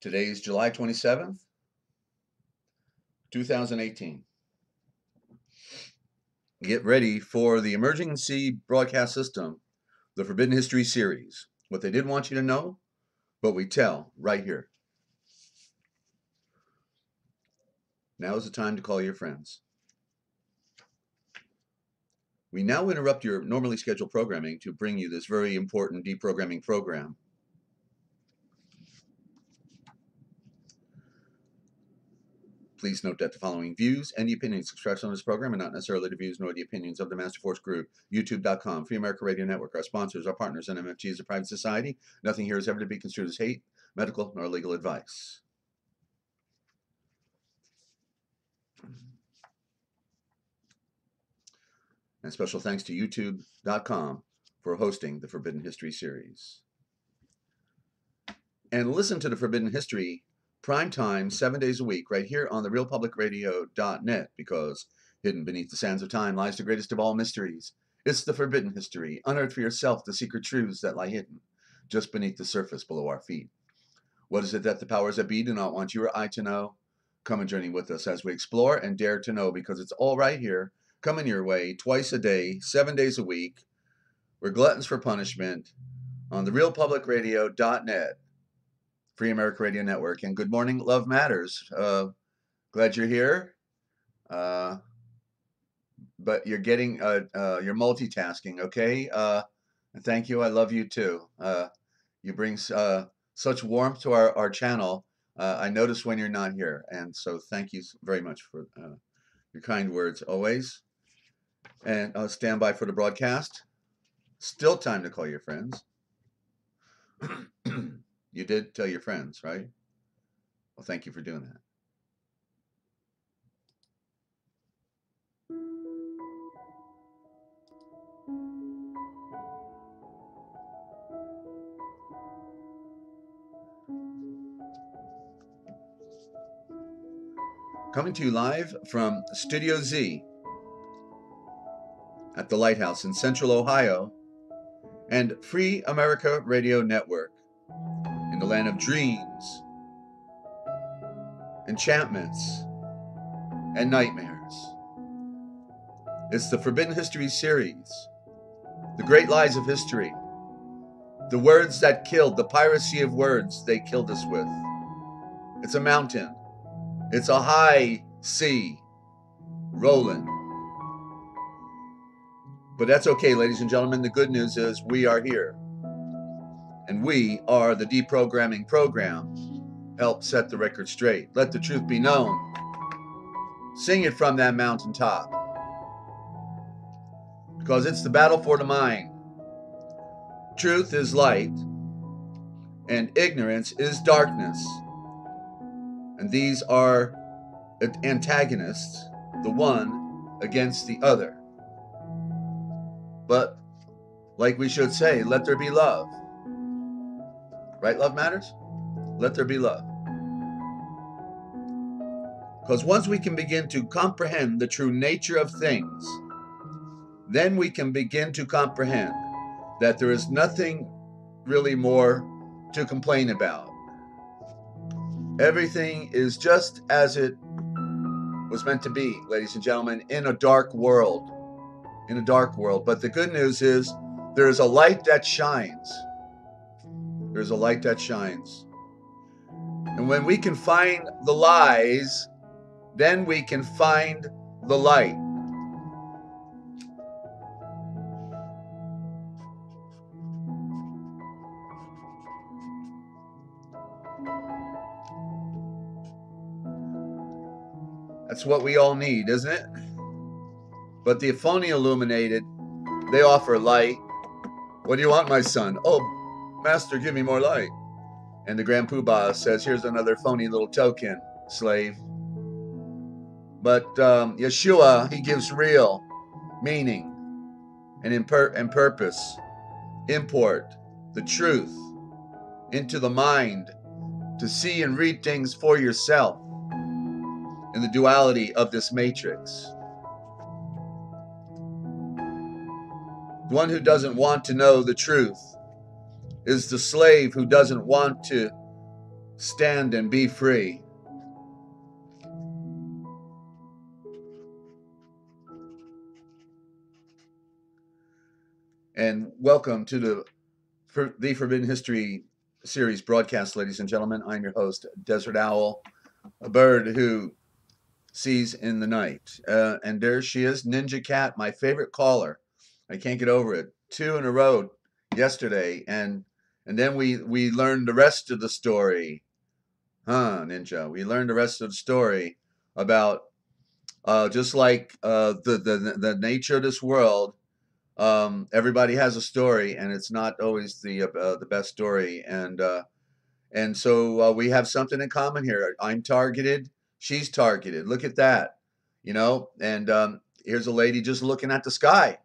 Today is July 27th, 2018. Get ready for the emergency broadcast system, the Forbidden History series. What they didn't want you to know, but we tell right here. Now is the time to call your friends. We now interrupt your normally scheduled programming to bring you this very important deprogramming program. Please note that the following views and the opinions expressed on this program are not necessarily the views nor the opinions of the Master Force Group, YouTube.com, Free America Radio Network, our sponsors, our partners, and MFG is a private society. Nothing here is ever to be construed as hate, medical, nor legal advice. And special thanks to YouTube.com for hosting the Forbidden History series. And listen to the Forbidden History prime time, 7 days a week, right here on the realpublicradio.net, because hidden beneath the sands of time lies the greatest of all mysteries. It's the Forbidden History. Unearth for yourself the secret truths that lie hidden just beneath the surface below our feet. What is it that the powers that be do not want you or I to know? Come and journey with us as we explore and dare to know, because it's all right here, coming your way twice a day, 7 days a week. We're gluttons for punishment on the realpublicradio.net. Free America Radio Network. And good morning, Love Matters. Glad you're here. But you're getting, you're multitasking, okay? Thank you. I love you too. You bring such warmth to our channel. I notice when you're not here. And so thank you very much for your kind words always. And stand by for the broadcast. Still time to call your friends. You did tell your friends, right? Well, thank you for doing that. Coming to you live from Studio Z at the Lighthouse in Central Ohio and Free America Radio Network in the land of dreams, enchantments, and nightmares. It's the Forbidden History series, the great lies of history, the words that killed, the piracy of words they killed us with. It's a mountain. It's a high sea rolling. But that's okay, ladies and gentlemen. The good news is we are here. And we are the deprogramming program. Help set the record straight. Let the truth be known. Sing it from that mountaintop. Because it's the battle for the mind. Truth is light, and ignorance is darkness. And these are antagonists, the one against the other. But, like we should say, let there be love. Right, Love Matters? Let there be love. Because once we can begin to comprehend the true nature of things, then we can begin to comprehend that there is nothing really more to complain about. Everything is just as it was meant to be, ladies and gentlemen, in a dark world. In a dark world. But the good news is there is a light that shines. There's a light that shines. And when we can find the lies, then we can find the light. That's what we all need, isn't it? But the phony illuminated, they offer light. What do you want, my son? Oh, Master, give me more light. And the Grand Poobah says, here's another phony little token, slave. But Yeshua, he gives real meaning and purpose. Import the truth into the mind to see and read things for yourself in the duality of this matrix. The one who doesn't want to know the truth is the slave who doesn't want to Stand and be free. And welcome to the Forbidden History series broadcast, ladies and gentlemen. I'm your host, Desert Owl, a bird who sees in the night. And there she is, Ninja Cat, my favorite caller. I can't get over it. 2 in a row yesterday, and then we learned the rest of the story. Ninja? We learned the rest of the story about just like the nature of this world. Everybody has a story, and it's not always the best story. And so we have something in common here. I'm targeted. She's targeted. Look at that, And here's a lady just looking at the sky,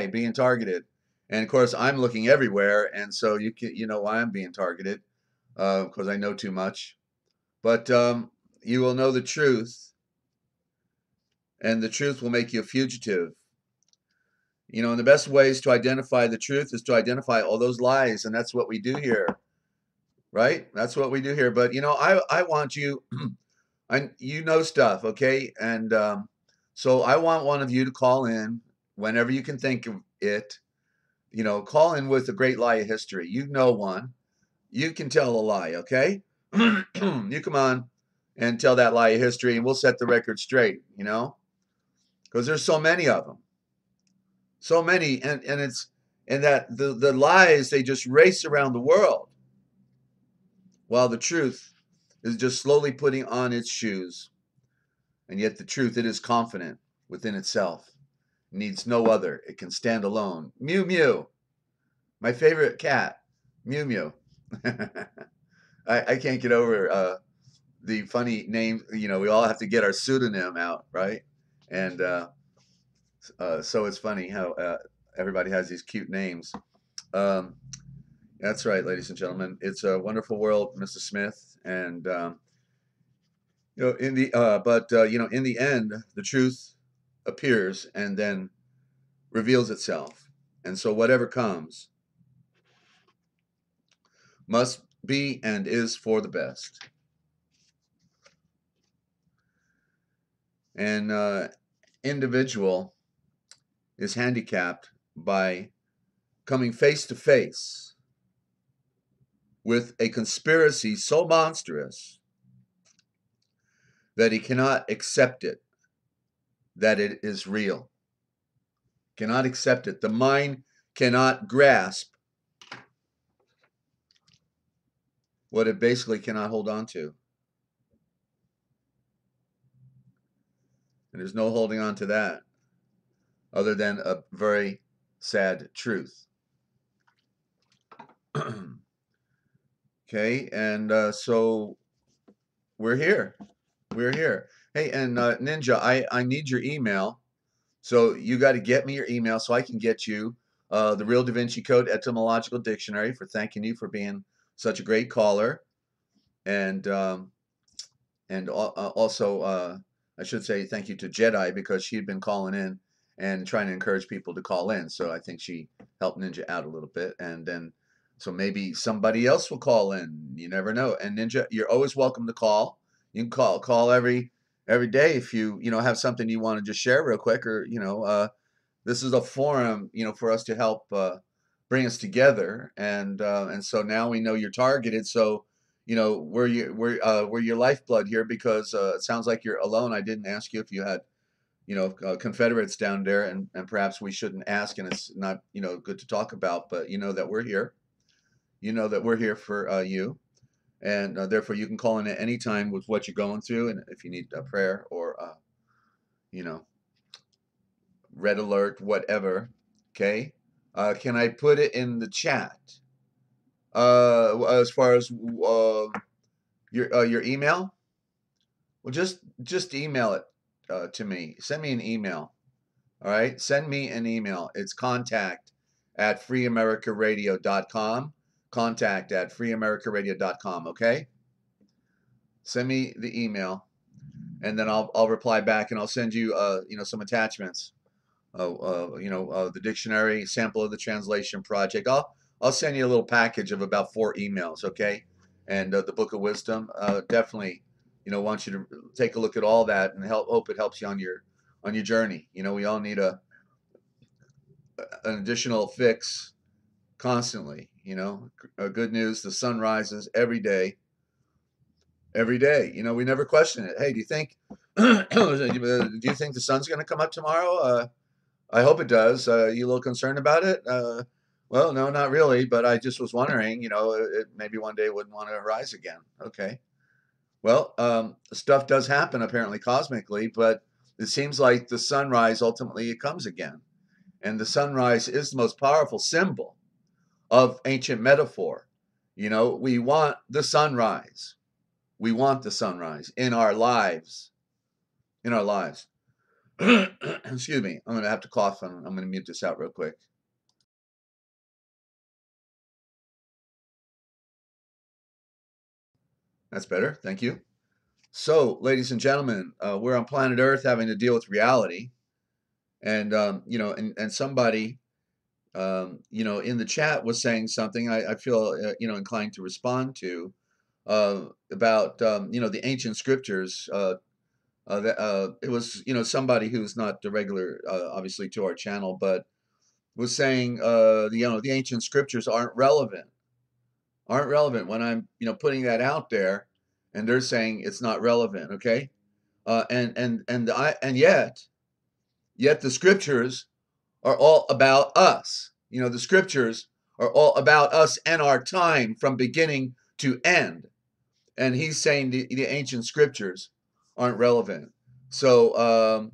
being targeted. And of course, I'm looking everywhere, and so you know why I'm being targeted, because I know too much. But you will know the truth, and the truth will make you a fugitive. And the best ways to identify the truth is to identify all those lies, and that's what we do here, right? That's what we do here. But I want you, stuff, okay? And so I want one of you to call in whenever you can think of it. Call in with a great lie of history. You know one. You can tell a lie, okay? You come on and tell that lie of history, and we'll set the record straight, because there's so many of them. So many, and that the lies, they just race around the world, while the truth is just slowly putting on its shoes. And yet the truth, it is confident within itself, needs no other. It can stand alone. Mew Mew, my favorite cat, Mew Mew. I can't get over the funny name. We all have to get our pseudonym out, right? And so it's funny how everybody has these cute names. That's right, ladies and gentlemen. It's a wonderful world, Mr. Smith. And in the in the end, the truth appears and then reveals itself. And so whatever comes must be and is for the best. And individual is handicapped by coming face to face with a conspiracy so monstrous that he cannot accept it, that it is real. Cannot accept it. The mind cannot grasp what it basically cannot hold on to. And there's no holding on to that other than a very sad truth. Okay, and so we're here. We're here. Hey, and Ninja, I need your email. So you got to get me your email so I can get you the Real Da Vinci Code Etymological Dictionary, for thanking you for being such a great caller. And also I should say thank you to Jedi, because she'd been calling in and trying to encourage people to call in. So I think she helped Ninja out a little bit. And then so maybe somebody else will call in. You never know. And Ninja, you're always welcome to call. You can call every day if you have something you want to just share real quick, or this is a forum for us to help bring us together. And so now we know you're targeted. So we're your lifeblood here, because it sounds like you're alone. I didn't ask you if you had Confederates down there, and perhaps we shouldn't ask, and it's not good to talk about, but that we're here. That we're here for you. And therefore, you can call in at any time with what you're going through, and if you need a prayer or, red alert, whatever. Okay. Can I put it in the chat? As far as your email, well, just email it to me. Send me an email. All right. Send me an email. It's contact@FreeAmericaRadio.com. Contact@FreeAmericaRadio.com. Okay. Send me the email, and then I'll reply back, and I'll send you some attachments. The dictionary, sample of the translation project. I'll send you a little package of about 4 emails. Okay. and the Book of Wisdom. Definitely, want you to take a look at all that and hope it helps you on your journey. We all need an additional fix constantly. Good news: the sun rises every day. Every day. We never question it. Hey, do you think do you think the sun's going to come up tomorrow? I hope it does. You a little concerned about it? Well, no, not really, but I just was wondering, maybe one day it wouldn't want to rise again. Okay. Well, stuff does happen apparently cosmically, but it seems like the sunrise ultimately it comes again. And the sunrise is the most powerful symbol of ancient metaphor. We want the sunrise. We want the sunrise in our lives. In our lives. Excuse me. I'm going to have to cough and I'm going to mute this out real quick. That's better. Thank you. So, ladies and gentlemen, we're on planet Earth having to deal with reality. And, and somebody, in the chat was saying something I feel, inclined to respond to about, the ancient scriptures. It was, somebody who's not the regular, obviously, to our channel, but was saying, the ancient scriptures aren't relevant when I'm, putting that out there, and they're saying it's not relevant. Okay. And yet the scriptures are all about us. The scriptures are all about us and our time from beginning to end. And he's saying the ancient scriptures aren't relevant. So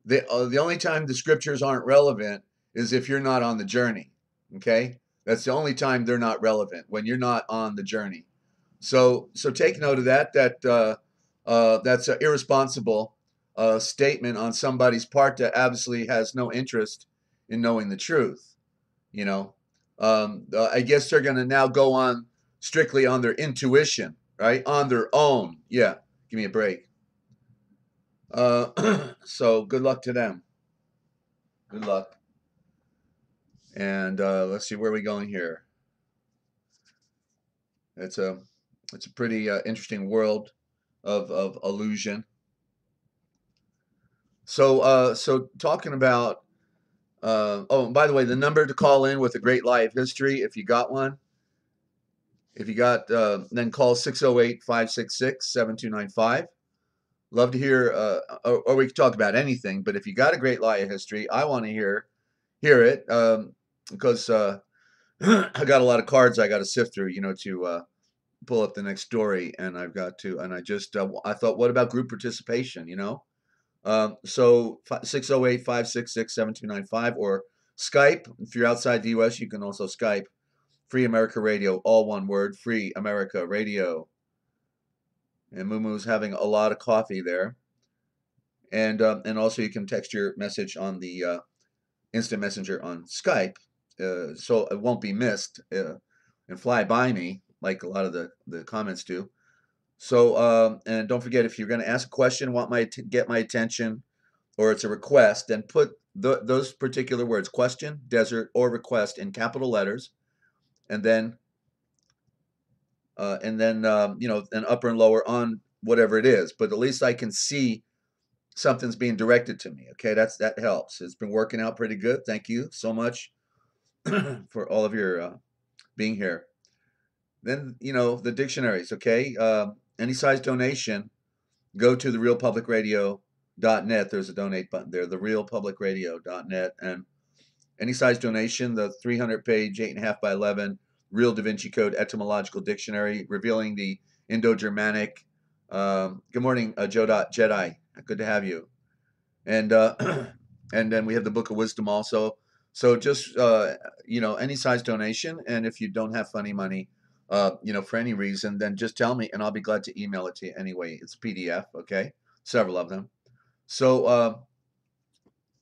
the only time the scriptures aren't relevant is if you're not on the journey. Okay, that's the only time they're not relevant, when you're not on the journey. So take note of that. That's an irresponsible statement on somebody's part that absolutely has no interest in knowing the truth. I guess they're going to now go on strictly on their intuition, right? On their own. Yeah, give me a break. So good luck to them. Good luck. And let's see, where are we going here? It's a pretty interesting world of illusion. So talking about oh, by the way, the number to call in with a great lie of history, if you got one, then call 608-566-7295. Love to hear, or we can talk about anything, but if you got a great lie of history, I want to hear it, because I got a lot of cards I got to sift through, to pull up the next story, and I thought, what about group participation, So 608-566-7295, or Skype. If you're outside the U.S., you can also Skype Free America Radio, all one word, Free America Radio. And Mumu's having a lot of coffee there. And also you can text your message on the instant messenger on Skype, so it won't be missed and fly by me like a lot of the comments do. So and don't forget, if you're going to ask a question, get my attention, or it's a request, then put those particular words, question, desert, or request, in capital letters, and then an upper and lower on whatever it is. But at least I can see something's being directed to me. Okay, that helps. It's been working out pretty good. Thank you so much for all of your being here. Then the dictionaries. Okay, any size donation, go to therealpublicradio.net. There's a donate button there, therealpublicradio.net, and any size donation, the 300-page, 8.5 by 11 Real Da Vinci Code etymological dictionary revealing the Indo-Germanic. Good morning, Jedi. Good to have you. And and then we have the Book of Wisdom also. So just any size donation, and if you don't have funny money, for any reason, then just tell me, and I'll be glad to email it to you anyway. It's PDF, okay? Several of them. So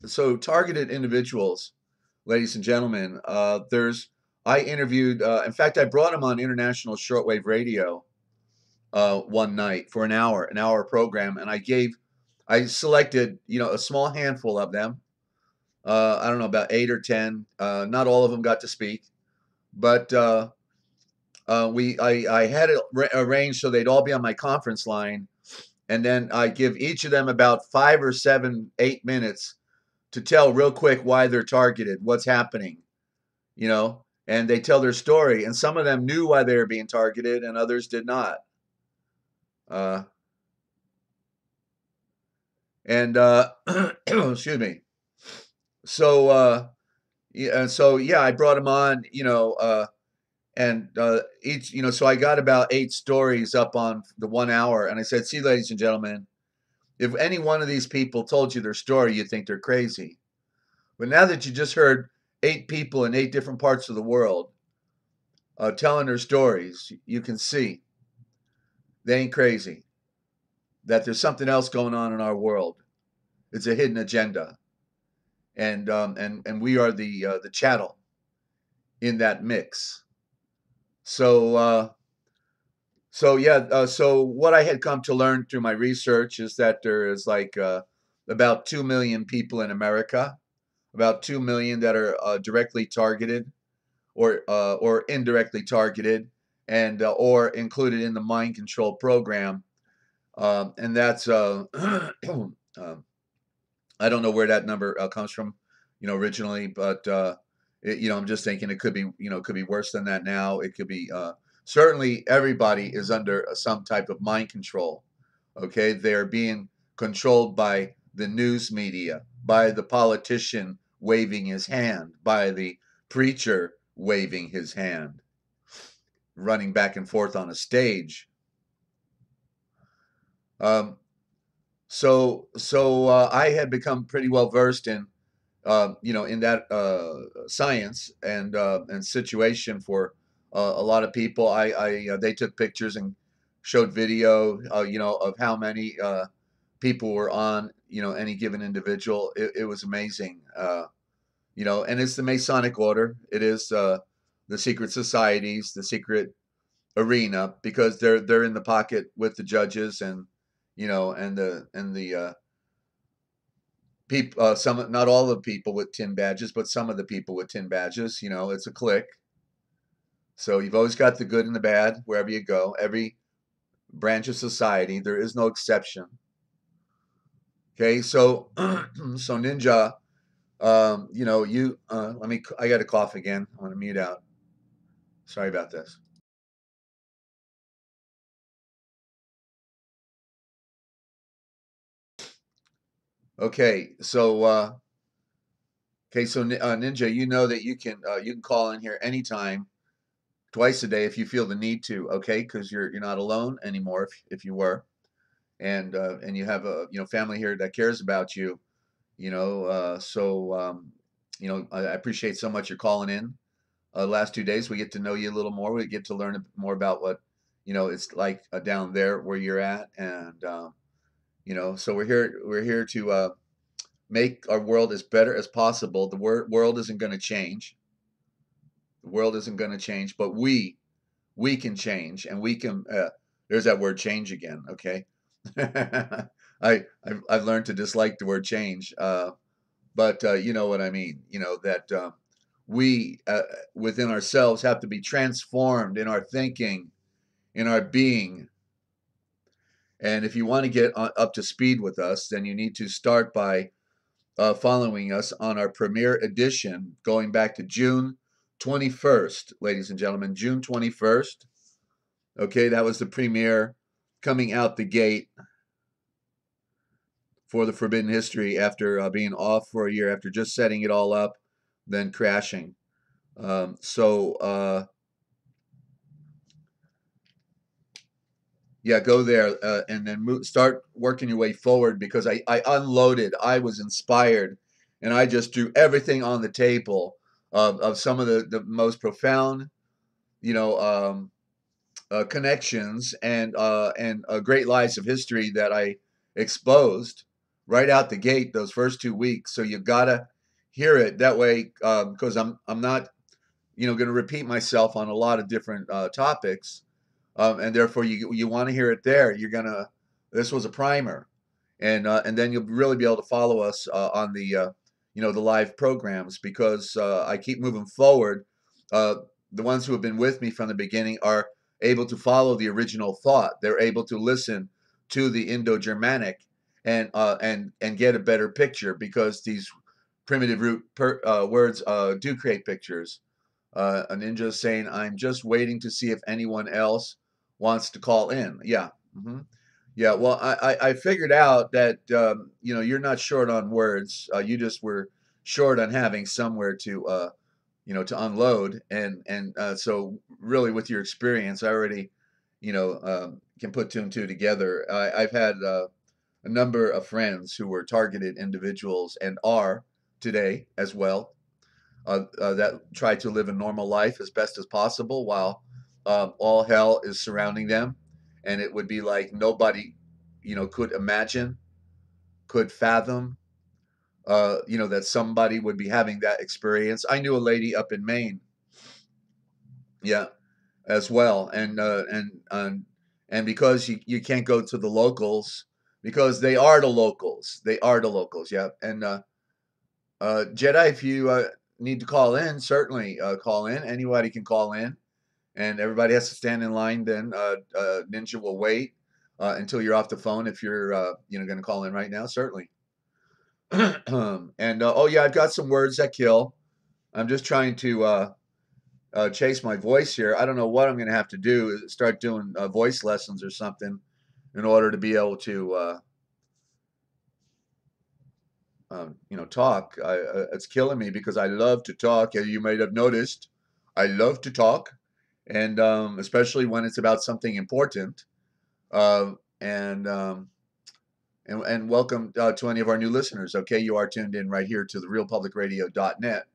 so targeted individuals, ladies and gentlemen. I interviewed. In fact, I brought him on international shortwave radio one night for an hour program, and I selected a small handful of them. I don't know, about 8 or 10. Not all of them got to speak, but I had it arranged so they'd all be on my conference line, and then I give each of them about 5 or 7, 8 minutes to tell real quick why they're targeted, what's happening, and they tell their story. And some of them knew why they were being targeted, and others did not. Uh, and excuse me. So yeah, I brought them on, and each, so I got about 8 stories up on the 1 hour, and I said, "See, ladies and gentlemen, if any one of these people told you their story, you'd think they're crazy. But now that you just heard 8 people in 8 different parts of the world telling their stories, you can see they ain't crazy. That there's something else going on in our world. It's a hidden agenda, and we are the chattel in that mix." So yeah, so what I had come to learn through my research is that there is like about 2 million people in America, about 2 million that are directly targeted or indirectly targeted, and or included in the mind control program, and that's I don't know where that number comes from, originally, but I'm just thinking it could be, could be worse than that now. It could be certainly everybody is under some type of mind control. Okay, they're being controlled by the news media, by the politician waving his hand, by the preacher waving his hand, running back and forth on a stage. Um, so I had become pretty well versed in in that science and situation for a lot of people. They took pictures and showed video, of how many people were on, any given individual. It was amazing, and it's the Masonic order. It is the secret societies, the secret arena, because they're in the pocket with the judges and the people, some, not all the people with tin badges, but some of the people with tin badges. It's a clique. So you've always got the good and the bad wherever you go. Every branch of society, there is no exception. Okay, so so Ninja, I got a cough again. I want to mute out. Sorry about this. Okay, so Ninja, you know that you can call in here anytime, twice a day if you feel the need to. Okay, because you're not alone anymore if you were, and you have a family here that cares about you. I appreciate so much your calling in. Last 2 days we get to know you a little more. We get to learn more about what it's like down there where you're at, and so we're here to make our world as better as possible. The world isn't going to change. The world isn't going to change, but we can change, and we can. There's that word change again. Okay, I've learned to dislike the word change, but you know what I mean. That we within ourselves have to be transformed in our thinking, in our being. And if you want to get up to speed with us, then you need to start by following us on our premiere edition going back to June 21st, ladies and gentlemen, June 21st. Okay, that was the premiere coming out the gate for the Forbidden History after being off for a year, after just setting it all up, then crashing. Yeah, go there and then start working your way forward, because I unloaded, I was inspired, and I just threw everything on the table of some of the most profound, you know, um, connections and great lies of history that I exposed right out the gate those first 2 weeks. So you gotta hear it that way, because I'm not going to repeat myself on a lot of different topics, and therefore you want to hear it there. This was a primer, and then you'll really be able to follow us on the the live programs, because I keep moving forward. the ones who have been with me from the beginning are able to follow the original thought. They're able to listen to the Indo-Germanic and get a better picture, because these primitive root words do create pictures. A ninja is saying, "I'm just waiting to see if anyone else wants to call in." Yeah. Hmm. Yeah. Well, I figured out that you're not short on words. You just were short on having somewhere to to unload, and so really with your experience, I already can put two and two together. I've had a number of friends who were targeted individuals and are today as well, that try to live a normal life as best as possible while all hell is surrounding them, and it would be like nobody could imagine, could fathom, that somebody would be having that experience. I knew a lady up in Maine, yeah, as well, and because you can't go to the locals, because they are the locals, yeah. And Jedi, if you need to call in, certainly call in. Anybody can call in, and everybody has to stand in line. Then Ninja will wait until you're off the phone. If you're going to call in right now, certainly. And oh yeah, I've got some words that kill. I'm just trying to chase my voice here. I don't know what I'm going to have to do. Start doing voice lessons or something in order to be able to talk. It's killing me because I love to talk. As you might have noticed, I love to talk, and especially when it's about something important. Uh, and, um, and welcome to any of our new listeners. Okay, you are tuned in right here to the realpublicradio.net,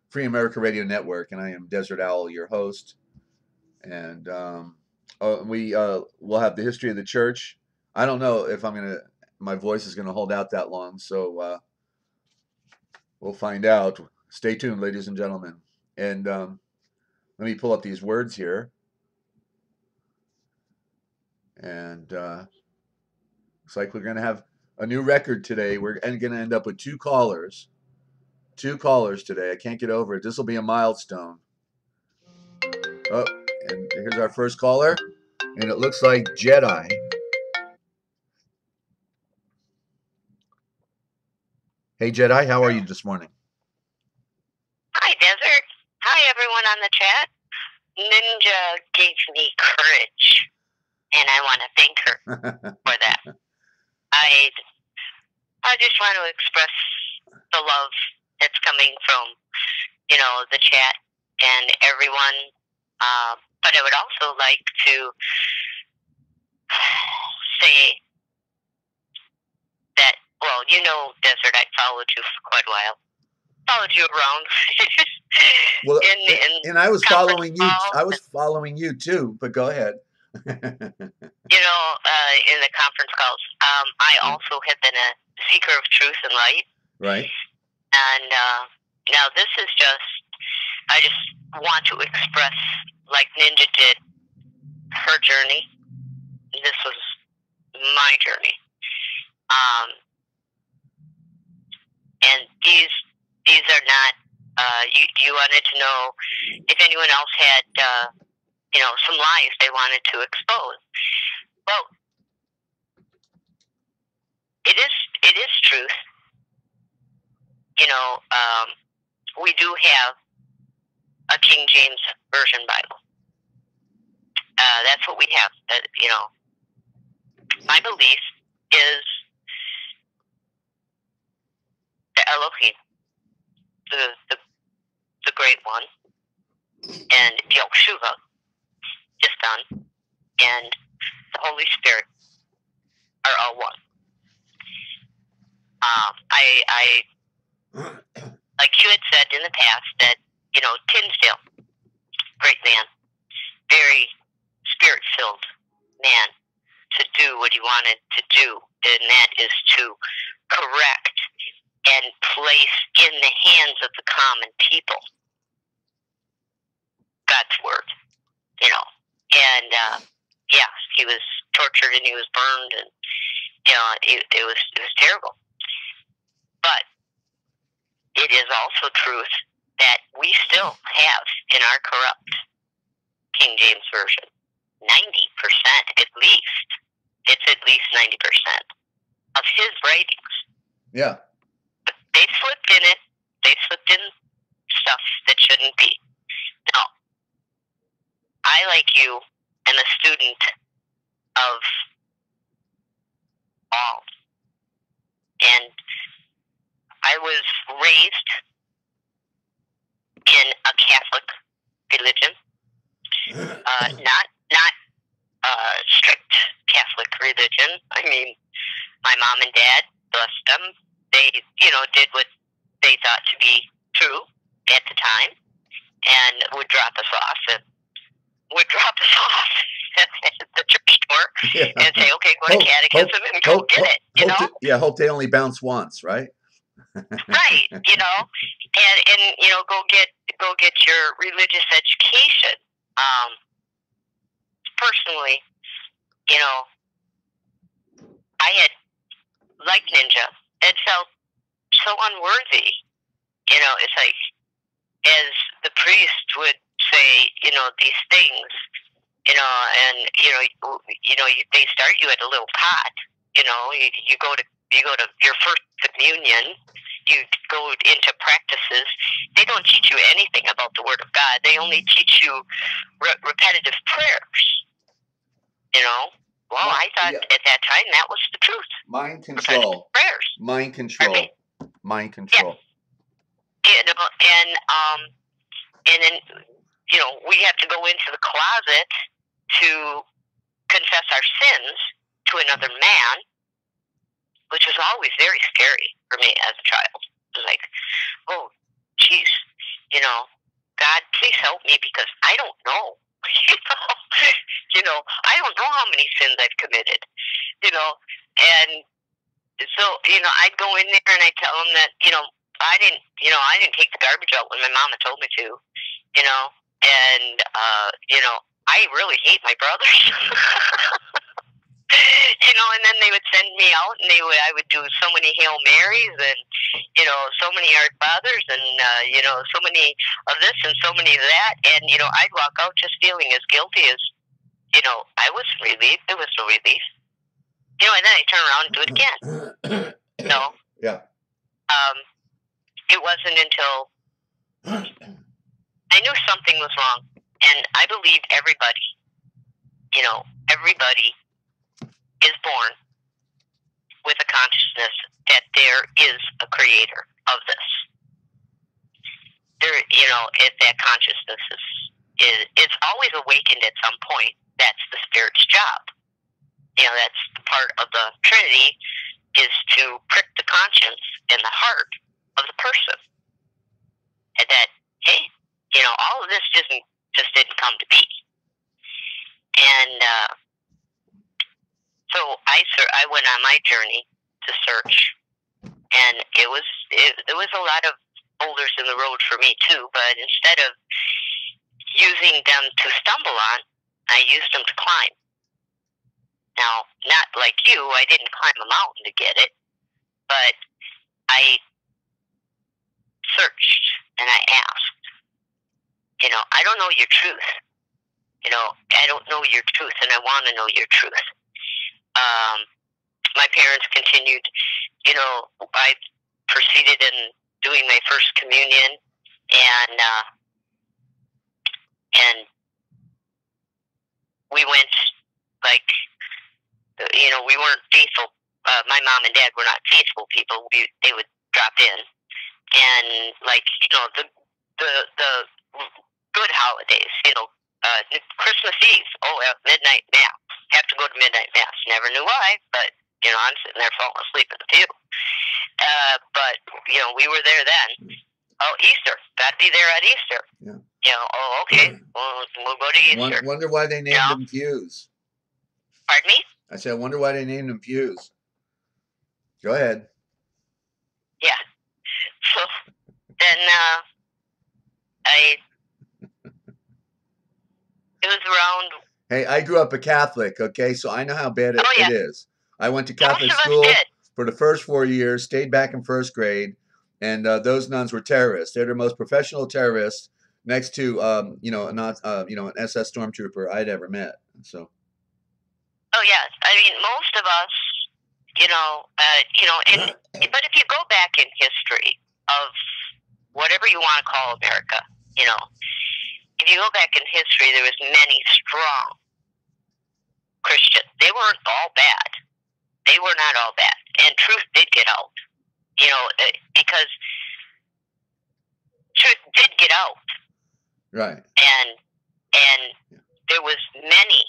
Free America Radio Network, and I am Desert Owl, your host. And we will have the history of the church. I don't know if my voice is gonna hold out that long, so we'll find out. Stay tuned, ladies and gentlemen. And let me pull up these words here. And looks like we're going to have a new record today. We're going to end up with two callers. Two callers today. I can't get over it. This will be a milestone. Oh, and here's our first caller. And it looks like Jedi. Hey, Jedi, how are you this morning? Hi, Desert. Hi, everyone on the chat. Ninja gave me courage, and I want to thank her for that. I just want to express the love that's coming from, the chat and everyone. But I would also like to say that, well, Desert, I followed you for quite a while. Followed you around. Well, and I was following you. I was following you too. But go ahead. In the conference calls, I also have been a seeker of truth and light. Right. And now this is I just want to express, like Ninja did, her journey. This was my journey. And these are not, you wanted to know if anyone else had, some lies they wanted to expose. Well, it is truth. We do have a King James Version Bible. That's what we have. My belief is the Elohim, the Great One, and Yeshua, His Son, and the Holy Spirit are all one. I like you had said in the past that, Tinsdale, great man, very spirit-filled man, to do what he wanted to do, and that is to correct and place in the hands of the common people God's word, and he was tortured and he was burned, and it was terrible. But it is also truth that we still have in our corrupt King James Version. 90% at least. It's at least 90% of his writings. Yeah. But they slipped in it. They slipped in stuff that shouldn't be. Now, I, like you, am a student of all. And I was raised in a Catholic religion. Not strict Catholic religion. I mean, my mom and dad, bless them, they, did what they thought to be true at the time, and would drop us off at the church door and say, "Okay, go to catechism and go get it." Hope they only bounce once, right? Right, and go get your religious education. Personally, I had, like Ninja, it felt so unworthy. It's like, as the priest would say, these things, they start you at a little pot. You go to your first communion. You go into practices. They don't teach you anything about the Word of God. They only teach you repetitive prayers. Well, I thought at that time that was the truth. Mind control. Prayers. Mind control. Mind control. Yeah. And then we have to go into the closet to confess our sins to another man, which was always very scary for me as a child. It was like, oh, geez, God, please help me because I don't know. I don't know how many sins I've committed. And so I'd go in there and I'd tell them that I didn't take the garbage out when my mama told me to. And I really hate my brothers. And then they would send me out, and I would do so many Hail Marys, and so many Our Fathers, and so many of this and so many of that, and I'd walk out just feeling as guilty as I wasn't relieved. There was no relief. And then I turn around and do it again. Yeah. It wasn't until I knew something was wrong, and I believe everybody is born with a consciousness that there is a creator of this. If that consciousness it's always awakened at some point. That's the spirit's job. That's the part of the Trinity, is to prick the conscience and the heart of the person. And that, hey, all of this just didn't come to be. And so I went on my journey to search, and there was a lot of boulders in the road for me too. But instead of using them to stumble on, I used them to climb. Now, not like you, I didn't climb a mountain to get it, but I searched and I asked. I don't know your truth. I don't know your truth, and I want to know your truth. My parents continued, I proceeded in doing my first communion, and we went, like, we weren't faithful. My mom and dad were not faithful people. They would drop in, and the good holidays, Christmas Eve, midnight mass. Have to go to midnight mass. Never knew why, but I'm sitting there falling asleep in the pew. But we were there then. Oh, Easter. Got to be there at Easter. Yeah. Okay. Well, we'll go to Easter. Wonder why they named them pews. Pardon me? I said, I wonder why they named them pews. Go ahead. Yeah. So then it was around. Hey, I grew up a Catholic, okay, so I know how bad it is. I went to Catholic Most of us school did. for the first 4 years, stayed back in first grade, and those nuns were terrorists. They're the most professional terrorists, next to an SS stormtrooper I'd ever met. So. Oh yes, I mean most of us, but if you go back in history of whatever you want to call America, if you go back in history, there was many strong Christians. They weren't all bad. They were not all bad, and truth did get out. Because truth did get out, right? And there was many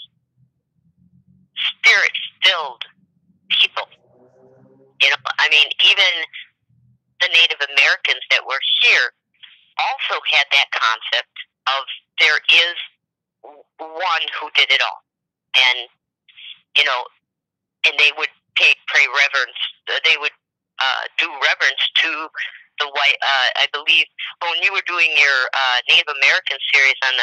spirit-filled people. I mean, even the Native Americans that were here also had that concept of there is one who did it all, and and they would pay reverence. They would do reverence to the white. I believe when you were doing your Native American series on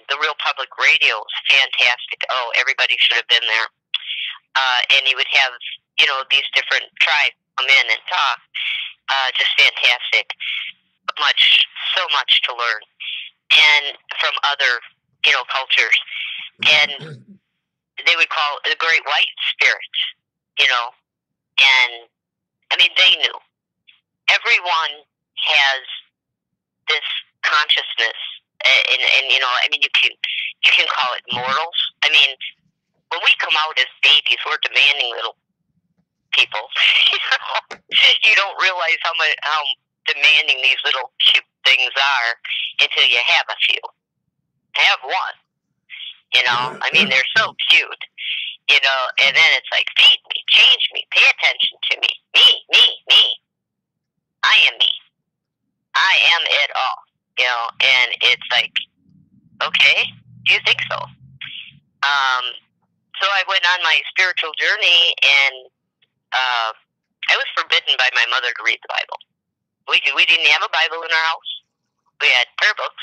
the Real Public Radio, it was fantastic. Oh, everybody should have been there. And you would have these different tribes come in and talk. Just fantastic. So much to learn, and from other cultures, and they would call it the Great White Spirit, and I mean they knew. Everyone has this consciousness, and I mean you can call it morals. I mean, when we come out as babies, we're demanding little people. You don't realize how demanding these little cute things are until you have a few. Have one. I mean, they're so cute. And then it's like, feed me, change me, pay attention to me. Me. I am me. I am it all. And it's like, okay, do you think so? So I went on my spiritual journey, and I was forbidden by my mother to read the Bible. We didn't have a Bible in our house. We had prayer books.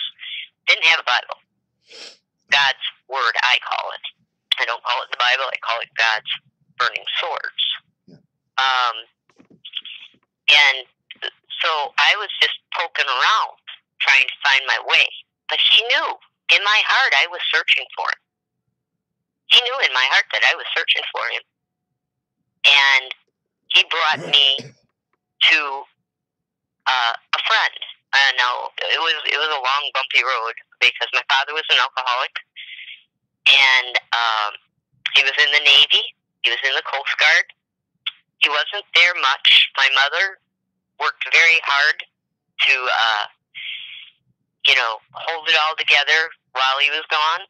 Didn't have a Bible. God's Word, I call it. I don't call it the Bible. I call it God's burning swords. Yeah. And so I was just poking around, trying to find my way. But he knew in my heart I was searching for him. He knew in my heart that I was searching for him. And he brought me to a friend. Now, it was a long, bumpy road because my father was an alcoholic, and he was in the Navy. He was in the Coast Guard. He wasn't there much. My mother worked very hard to, hold it all together while he was gone.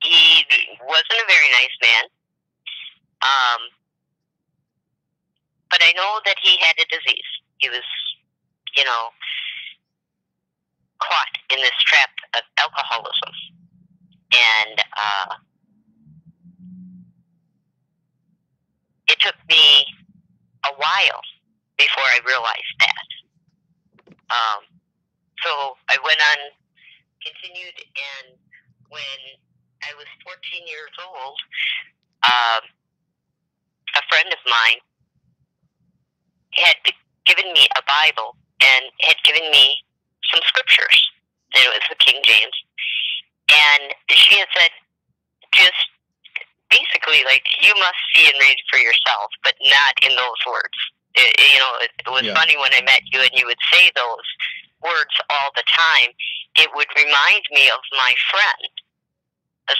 He wasn't a very nice man. But I know that he had a disease. He was, caught in this trap of alcoholism. And it took me a while before I realized that. So I went on, continued, and when I was 14 years old, a friend of mine had given me a Bible and had given me some scriptures. And it was the King James. And she had said, just basically, like, you must see and read for yourself, but not in those words. It was funny when I met you and you would say those words all the time. It would remind me of my friend,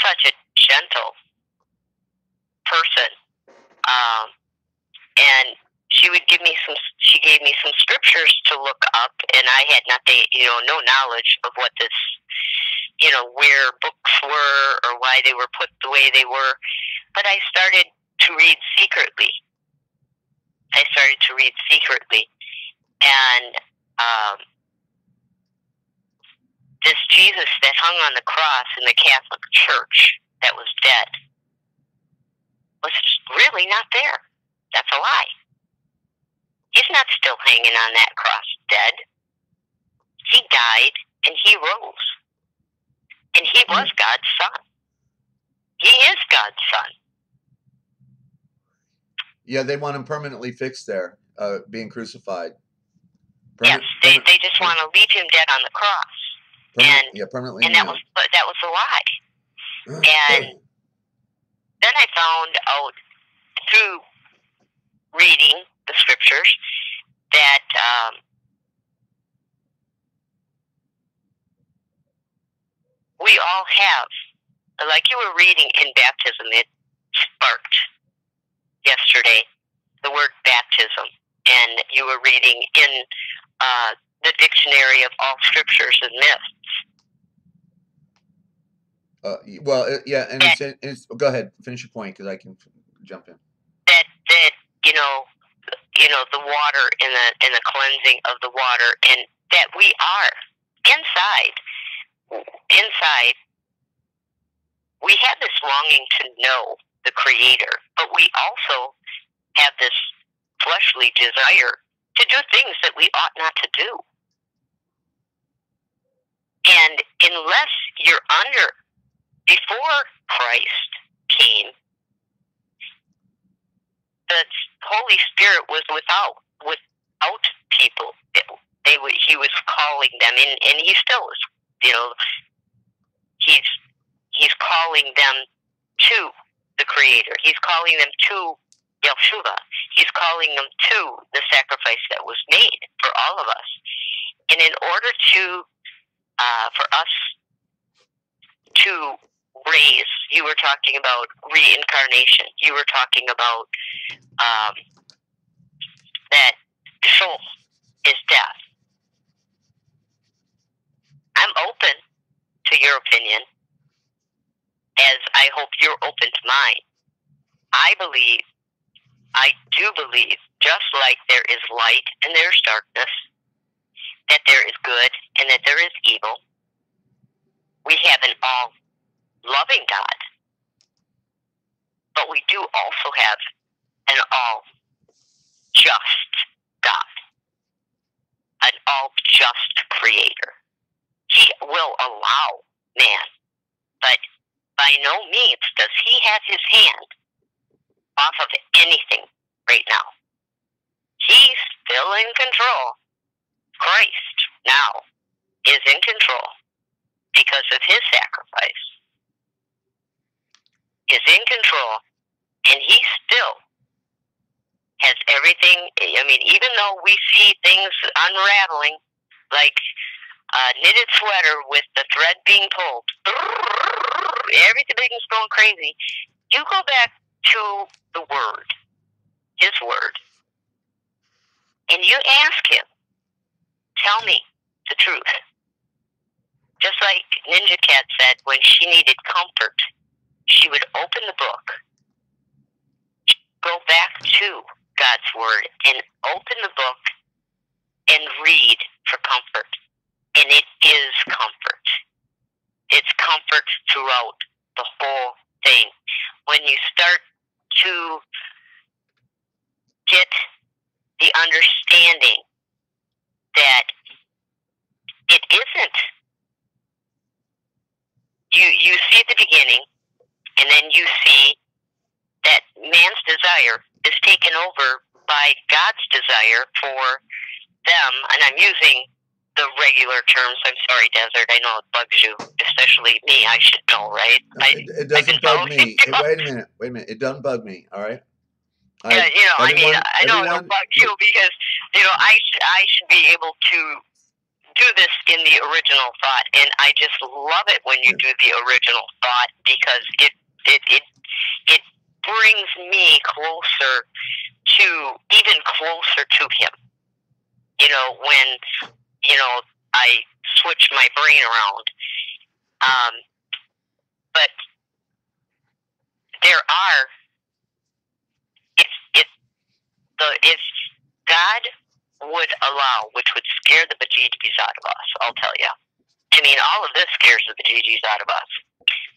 such a gentle person. And she gave me some scriptures to look up, and I had nothing, no knowledge of what this, where books were or why they were put the way they were. But I started to read secretly. And this Jesus that hung on the cross in the Catholic Church that was dead was really not there. That's a lie. He's not still hanging on that cross dead. He died and he rose. And he was God's son. He is God's son. Yeah, they want him permanently fixed there. being crucified. Yes, they just want to leave him dead on the cross, permanently. And that was a lie. And then I found out through reading the scriptures that we all have, like you were reading in baptism, it sparked yesterday the word baptism, and you were reading in the dictionary of all scriptures and myths. It's go ahead, finish your point because I can jump in. That you know the water and the cleansing of the water, and that we are inside. We have this longing to know the Creator, but we also have this fleshly desire to do things that we ought not to do. And unless you're before Christ came, the Holy Spirit was without people. He was calling them, and he still is. He's calling them to the Creator. He's calling them to Yeshua. He's calling them to the sacrifice that was made for all of us. And in order for us to raise, you were talking about reincarnation. You were talking about that soul is death. I'm open to your opinion, as I hope you're open to mine. I do believe, just like there is light and there's darkness, that there is good and that there is evil. We have an all-loving God, but we do also have an all-just God, an all-just Creator. He will allow man, but by no means does he have his hand off of anything right now. He's still in control. Christ now is in control because of his sacrifice. Is in control, and he still has everything. I mean, even though we see things unraveling, like a knitted sweater with the thread being pulled, everything's going crazy. You go back to the Word, His Word, and you ask Him, tell me the truth. Just like Ninja Cat said, when she needed comfort, she would open the book, go back to God's Word, and open the book and read for comfort. And it is comfort. It's comfort throughout the whole thing. When you start to get the understanding that it isn't, you see the beginning, and then you see that man's desire is taken over by God's desire for them, and I'm using the regular terms. I'm sorry, Desert. I know it bugs you, especially me. I should know, right? It doesn't bug me. Wait a minute. It doesn't bug me. All right. I know it'll bug you because I should be able to do this in the original thought, and I just love it when you do the original thought because it brings me closer to Him. When I switch my brain around. But there are, if God would allow, which would scare the bejeebies out of us, I'll tell you. I mean, all of this scares the bejeebies out of us.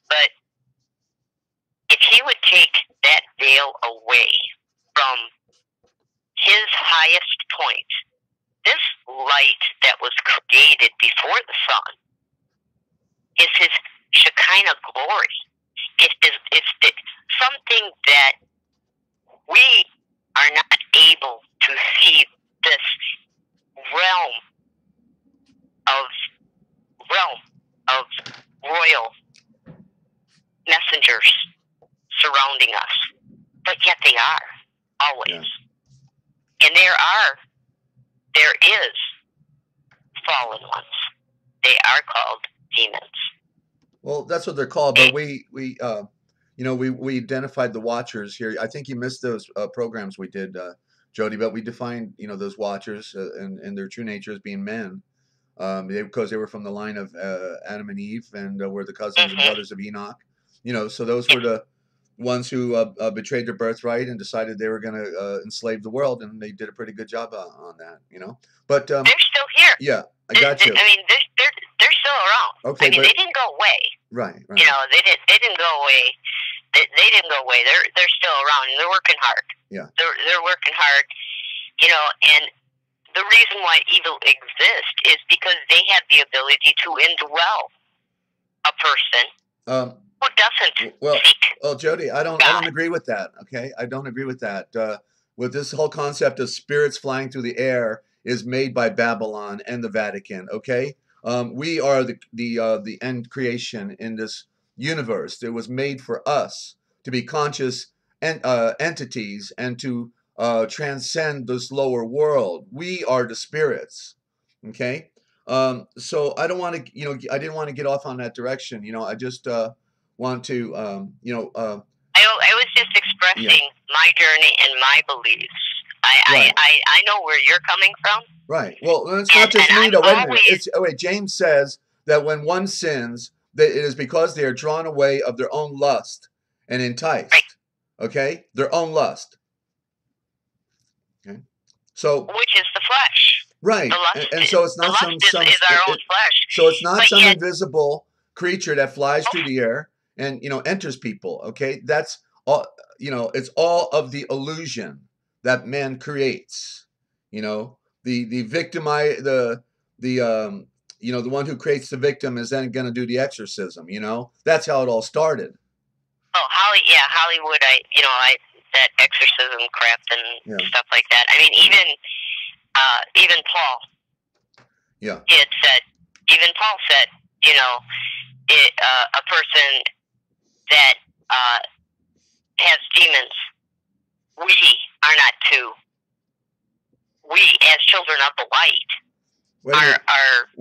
But if He would take that veil away from His highest point, this light that was created before the sun is His Shekinah glory. It's something that we are not able to see this realm of royal messengers surrounding us. But yet they are, always. Yeah. And there is fallen ones. They are called demons. Well, that's what they're called, but we identified the watchers here. I think you missed those programs we did, Jody, but we defined, those watchers and their true nature as being men, because they were from the line of Adam and Eve, and were the cousins and brothers of Enoch. So those were the ones who betrayed their birthright and decided they were going to enslave the world, and they did a pretty good job on that. But they're still here. Yeah, I got you. I mean, they're still around. Okay, they didn't go away. Right. They didn't go away. They didn't go away. They're still around, and they're working hard. Yeah. They're working hard. And the reason why evil exists is because they have the ability to indwell a person who doesn't seek. Well, Jody, I don't agree with that. Okay, I don't agree with that. With this whole concept of spirits flying through the air is made by Babylon and the Vatican. Okay, we are the end creation in this universe. It was made for us to be conscious entities and to transcend this lower world. We are the spirits. Okay, so I don't want to, I didn't want to get off on that direction. I just want to, I was just expressing my journey and my beliefs. I know where you're coming from. Right. Well, it's not just me, though. Wait a minute. James says that when one sins, that it is because they are drawn away of their own lust and enticed. Right. Okay? Their own lust. Okay? So, which is the flesh. Right. And so it's not some is our own flesh. So it's not some invisible creature that flies through the air and, enters people. Okay? That's all, it's all of the illusion that man creates. The victim, the one who creates the victim is then going to do the exorcism. That's how it all started. Oh, Hollywood. That exorcism crap and stuff like that. I mean, even Paul. Yeah. Even Paul said, a person that has demons, we are not to. We, as children of the light, are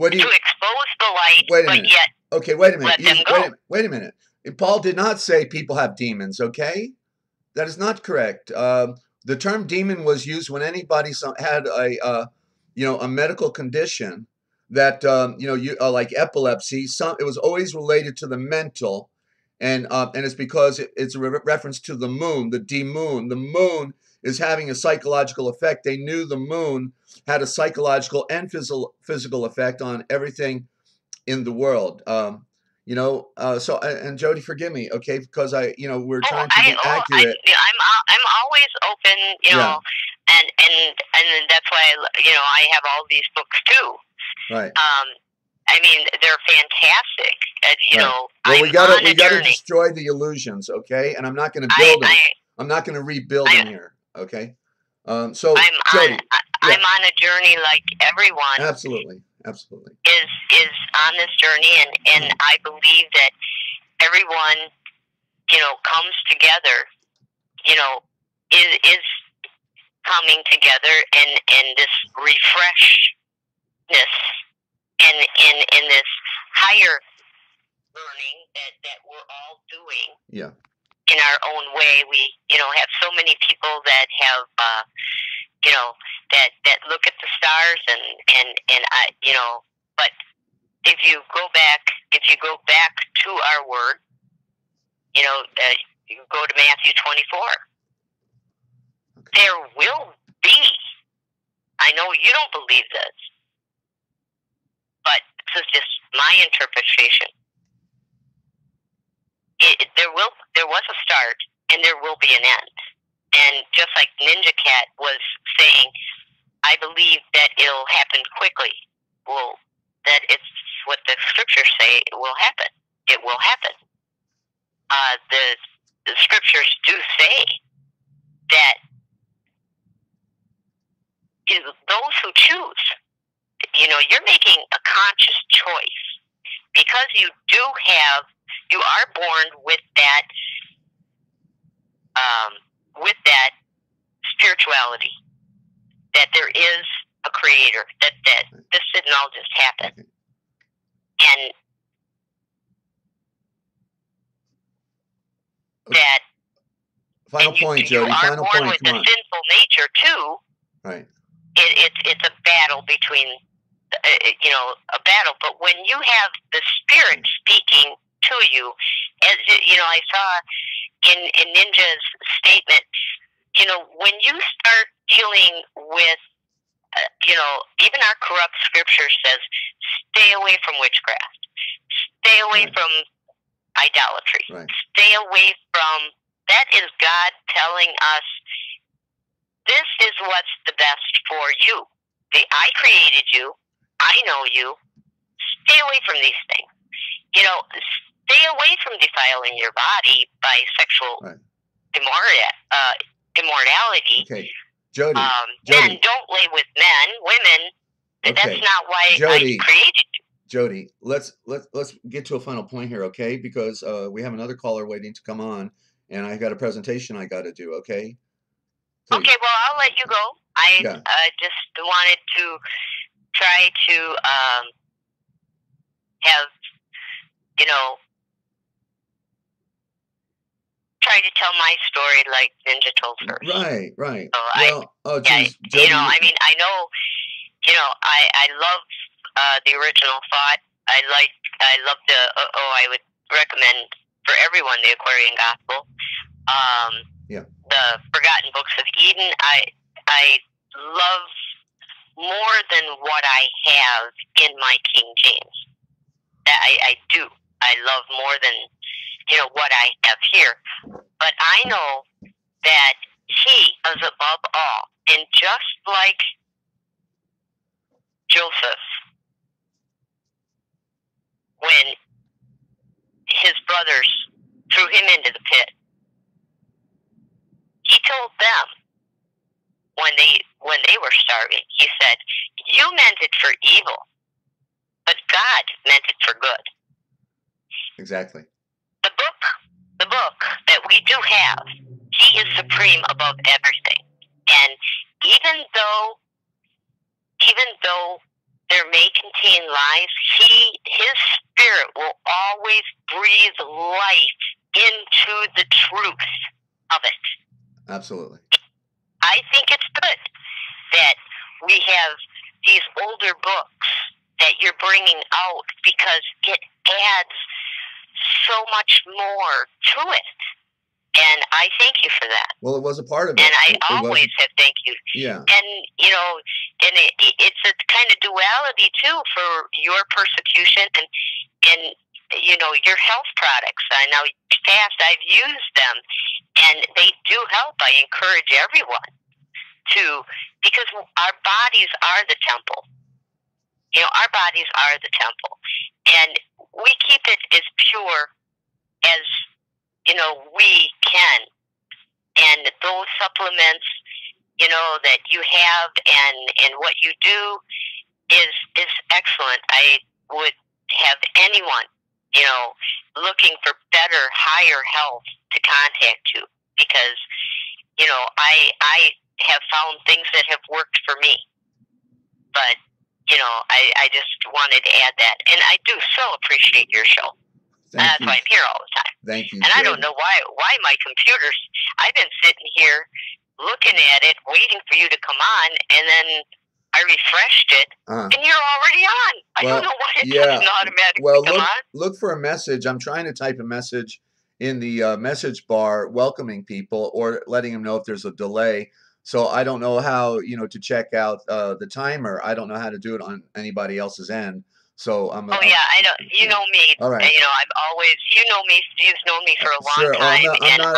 to expose the light, but yet okay, wait a minute. Let them go. Wait a minute. Paul did not say people have demons, okay? That is not correct. The term demon was used when anybody had a medical condition that, like epilepsy. It was always related to the mental, and it's because it's a reference to the moon, the D-moon. The moon is having a psychological effect. They knew the moon had a psychological and physical effect on everything in the world. So, and Jody, forgive me, okay, because we're trying to be accurate. I'm always open, and that's why, I have all these books too. Right. I mean, they're fantastic. Well, we gotta destroy the illusions, okay? And I'm not going to build them. I'm not going to rebuild them here, okay? So Jody, I'm on a journey like everyone. Absolutely. Is on this journey, and I believe that everyone, comes together, is coming together, and this refreshness, and in this higher learning that we're all doing. Yeah. In our own way, we have so many people that have that look at the stars and I but if you go back to our word, you go to Matthew 24. Okay. There will be. I know you don't believe this, but this is just my interpretation. There was a start, and there will be an end. And just like Ninja Cat was saying, I believe that it'll happen quickly. Well, that it's what the scriptures say will happen. It will happen. The scriptures do say that is those who choose. You're making a conscious choice because you are born with that spirituality, that there is a creator, that this didn't all just happen. And that final point, Jody. Final point. You are born with a sinful nature too. Right. It's a battle between, a battle. But when you have the Spirit speaking to you, as I saw in Ninja's statement, when you start dealing with, even our corrupt scripture says, stay away from witchcraft, stay away from idolatry, stay away from. That is God telling us, this is what's the best for you. I created you. I know you. Stay away from these things. Stay away from defiling your body by sexual immorality. Okay, Jody. Men don't lay with men. Women. That's not why I created you. Jody, let's get to a final point here, okay? Because we have another caller waiting to come on. And I got a presentation I got to do, okay? Please. Okay, well, I'll let you go. I just wanted to try to have, try to tell my story like Ninja told hers. Right. So well, geez, Jody, I know, I love the original thought. I love I would recommend for everyone the Aquarian Gospel. The Forgotten Books of Eden, I love more than what I have in my King James. I do. I love more than, what I have here. But I know that He is above all. And just like Joseph, when his brothers threw him into the pit, he told them when they were starving, he said, you meant it for evil, but God meant it for good. Exactly. The book that we do have, He is supreme above everything. And even though there may contain lies, His Spirit will always breathe life into the truth of it. Absolutely. I think it's good that we have these older books that you're bringing out, because it adds so much more to it. And I thank you for that. Well, it was a part of it. And I always have thanked you. Yeah. And, it's a kind of duality, too, for your persecution and your health products. I know I've used them, and they do help. I encourage everyone to, because our bodies are the temple. Our bodies are the temple. And we keep it as pure as, we can. And those supplements, that you have and what you do is excellent. I would have anyone, looking for better, higher health to contact you, because, I have found things that have worked for me. But, I just wanted to add that. And I do so appreciate your show. That's why I'm here all the time. Thank you. And Jody. I don't know why my computers, I've been sitting here looking at it, waiting for you to come on, and then I refreshed it, and you're already on. I don't know why it doesn't automatically come on. Look for a message. I'm trying to type a message in the message bar welcoming people or letting them know if there's a delay. So I don't know how, to check out the timer. I don't know how to do it on anybody else's end. So I know. You know me. All right. I've always, you've known me for a long time.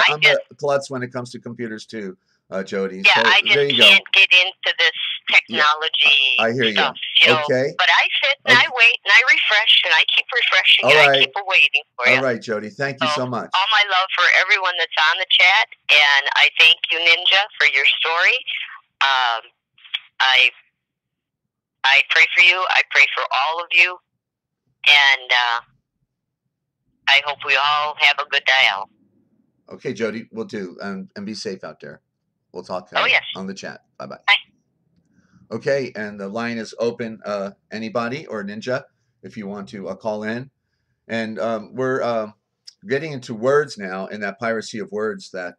I'm a klutz when it comes to computers too, Jody. Yeah, so I just can't get into this technology I hear stuff. You. Okay. But I sit and I wait and I refresh and I keep refreshing and I keep waiting for you. All right, Jody. Thank you so much. All my love for everyone that's on the chat, and I thank you, Ninja, for your story. I I pray for you. I pray for all of you, and I hope we all have a good dial. Okay, Jody, we'll do. And be safe out there. We'll talk Oh yes. on the chat. Bye-bye. Bye. Okay, and the line is open. Anybody or Ninja, if you want to call in. And we're getting into words now, in that piracy of words that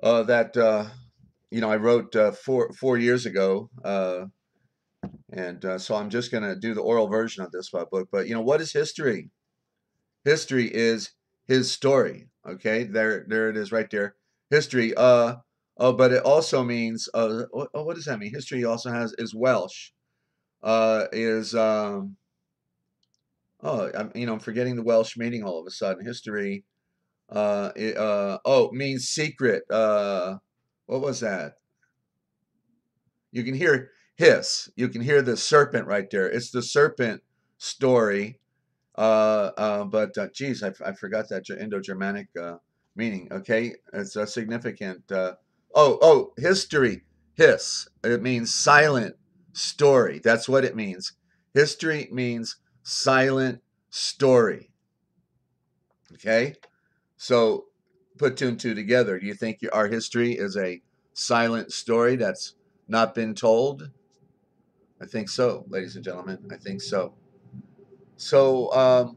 I wrote 4 years ago. And so I'm just going to do the oral version of this book. But, what is history? History is his story. Okay, there it is right there. History. But it also means, what does that mean? History also is Welsh. I'm forgetting the Welsh meaning all of a sudden. History. Means secret. What was that? You can hear hiss. You can hear the serpent right there. It's the serpent story. Geez, I forgot that Indo-Germanic meaning. Okay, it's a significant. History. Hiss. It means silent story. That's what it means. History means silent story. Okay, so put two and two together. Do you think our history is a silent story that's not been told? I think so, ladies and gentlemen. I think so. So,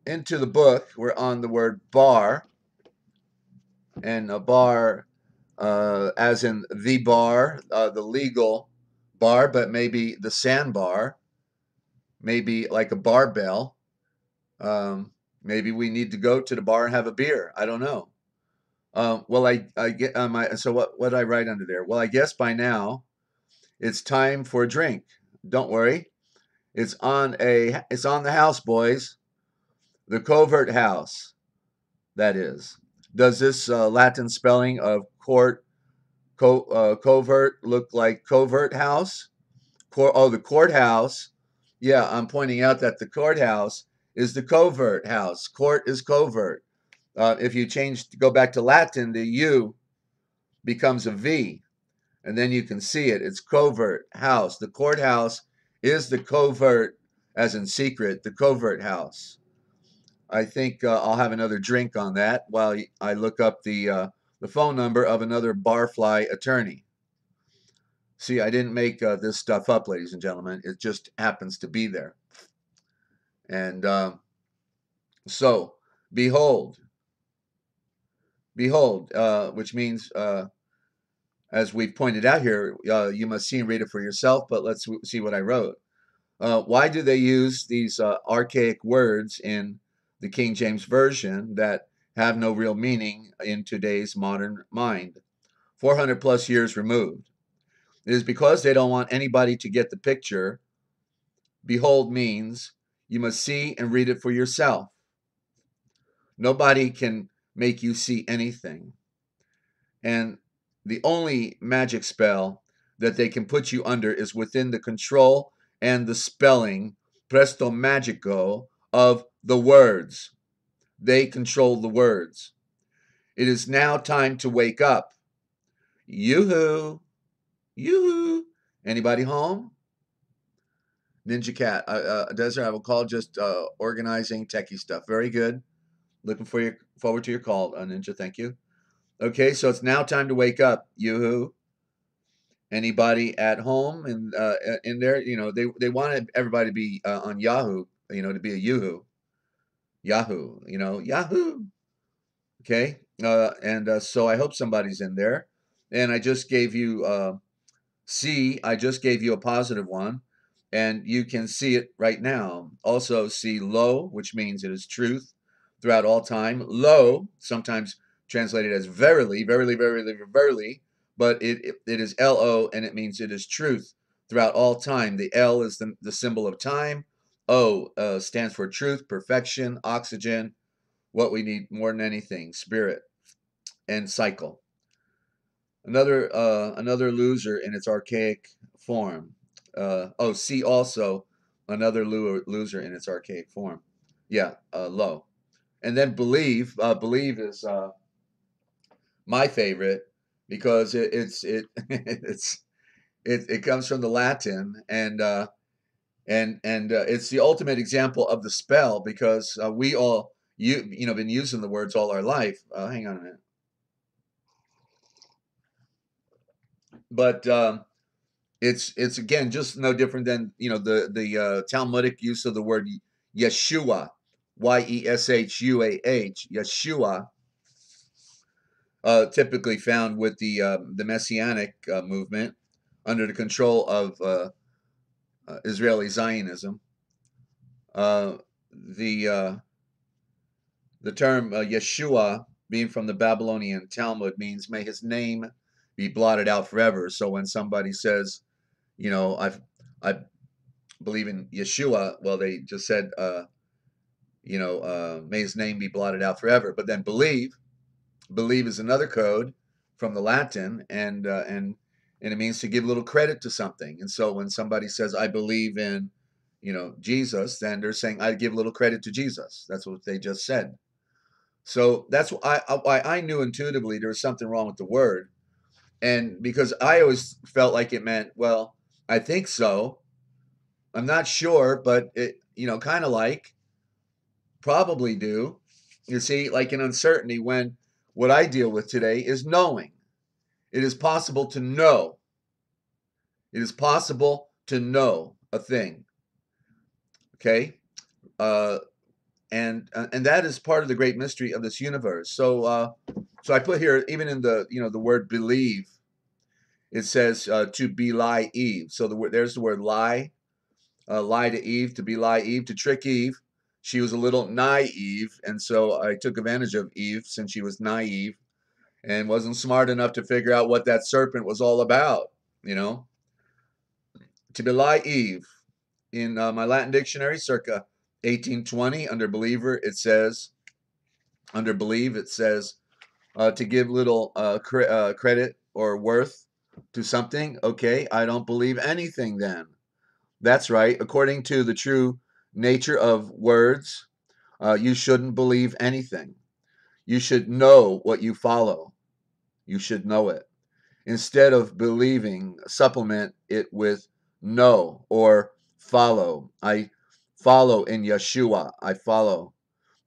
into the book, we're on the word bar, and a bar, as in the bar, the legal bar, but maybe the sandbar, maybe like a barbell. Maybe we need to go to the bar and have a beer. I don't know. Well, I get so what did I write under there? Well, I guess by now it's time for a drink. Don't worry, it's on the house, boys. The covert house, that is. Does this Latin spelling of covert look like covert house? The courthouse. Yeah, I'm pointing out that the courthouse is the covert house. Court is covert. If you go back to Latin, the U becomes a V, and then you can see it. It's covert house. The courthouse is the covert, as in secret, the covert house. I think I'll have another drink on that while I look up the phone number of another barfly attorney. See, I didn't make this stuff up, ladies and gentlemen. It just happens to be there. And so, behold, which means, as we've pointed out here, you must see and read it for yourself. But let's see what I wrote. Why do they use these archaic words in the King James Version that have no real meaning in today's modern mind, 400 plus years removed? It is because they don't want anybody to get the picture. Behold means you must see and read it for yourself. Nobody can make you see anything. And the only magic spell that they can put you under is within the control and the spelling, presto magico, of the words. They control the words. It is now time to wake up. Yoo-hoo. Yoo-hoo. Anybody home? Ninja Cat. Desert, I will call, just organizing techie stuff. Very good. Looking forward to your call, Ninja. Thank you. Okay, so it's now time to wake up. Yoo-hoo. Anybody at home and in there? They wanted everybody to be on Yahoo. To be a Yoo-hoo. Yahoo. Yahoo. Okay, so I hope somebody's in there. And I just gave you I just gave you a positive one, and you can see it right now. Also, see lo, which means it is truth throughout all time. Lo, sometimes translated as verily, verily, verily, verily, but it is Lo, and it means it is truth throughout all time. The L is the symbol of time. O stands for truth, perfection, oxygen, what we need more than anything, spirit, and cycle. Another loser in its archaic form. See also another loser in its archaic form. Yeah, low. And then believe. Believe is my favorite, because it comes from the Latin, and it's the ultimate example of the spell, because we all been using the words all our life. Hang on a minute. But it's again just no different than the Talmudic use of the word Yeshua, Yeshuah, Yeshua, typically found with the Messianic movement under the control of Israeli Zionism. Uh, the term Yeshua, being from the Babylonian Talmud, means may his name be blotted out forever. So when somebody says, I believe in Yeshua, well, they just said, may his name be blotted out forever. But then believe is another code from the Latin, and it means to give a little credit to something. And so when somebody says, I believe in, Jesus, then they're saying, I give a little credit to Jesus. That's what they just said. So that's why I knew intuitively there was something wrong with the word. And because I always felt like it meant, well, I think so. I'm not sure, but it, kind of like, probably do. You see, like in uncertainty, when what I deal with today is knowing. It is possible to know. It is possible to know a thing. Okay? Uh, and that is part of the great mystery of this universe. So I put here, even in the word believe, it says to belie Eve. So there's the word lie, lie to Eve, to belie Eve, to trick Eve. She was a little naive, and so I took advantage of Eve since she was naive and wasn't smart enough to figure out what that serpent was all about. To belie Eve. In my Latin dictionary, circa 1820, under believer, it says, under believe, it says to give little credit or worth to something. Okay, I don't believe anything then. That's right. According to the true nature of words, you shouldn't believe anything. You should know what you follow. You should know it. Instead of believing, supplement it with know or follow. I follow in Yeshua. I follow.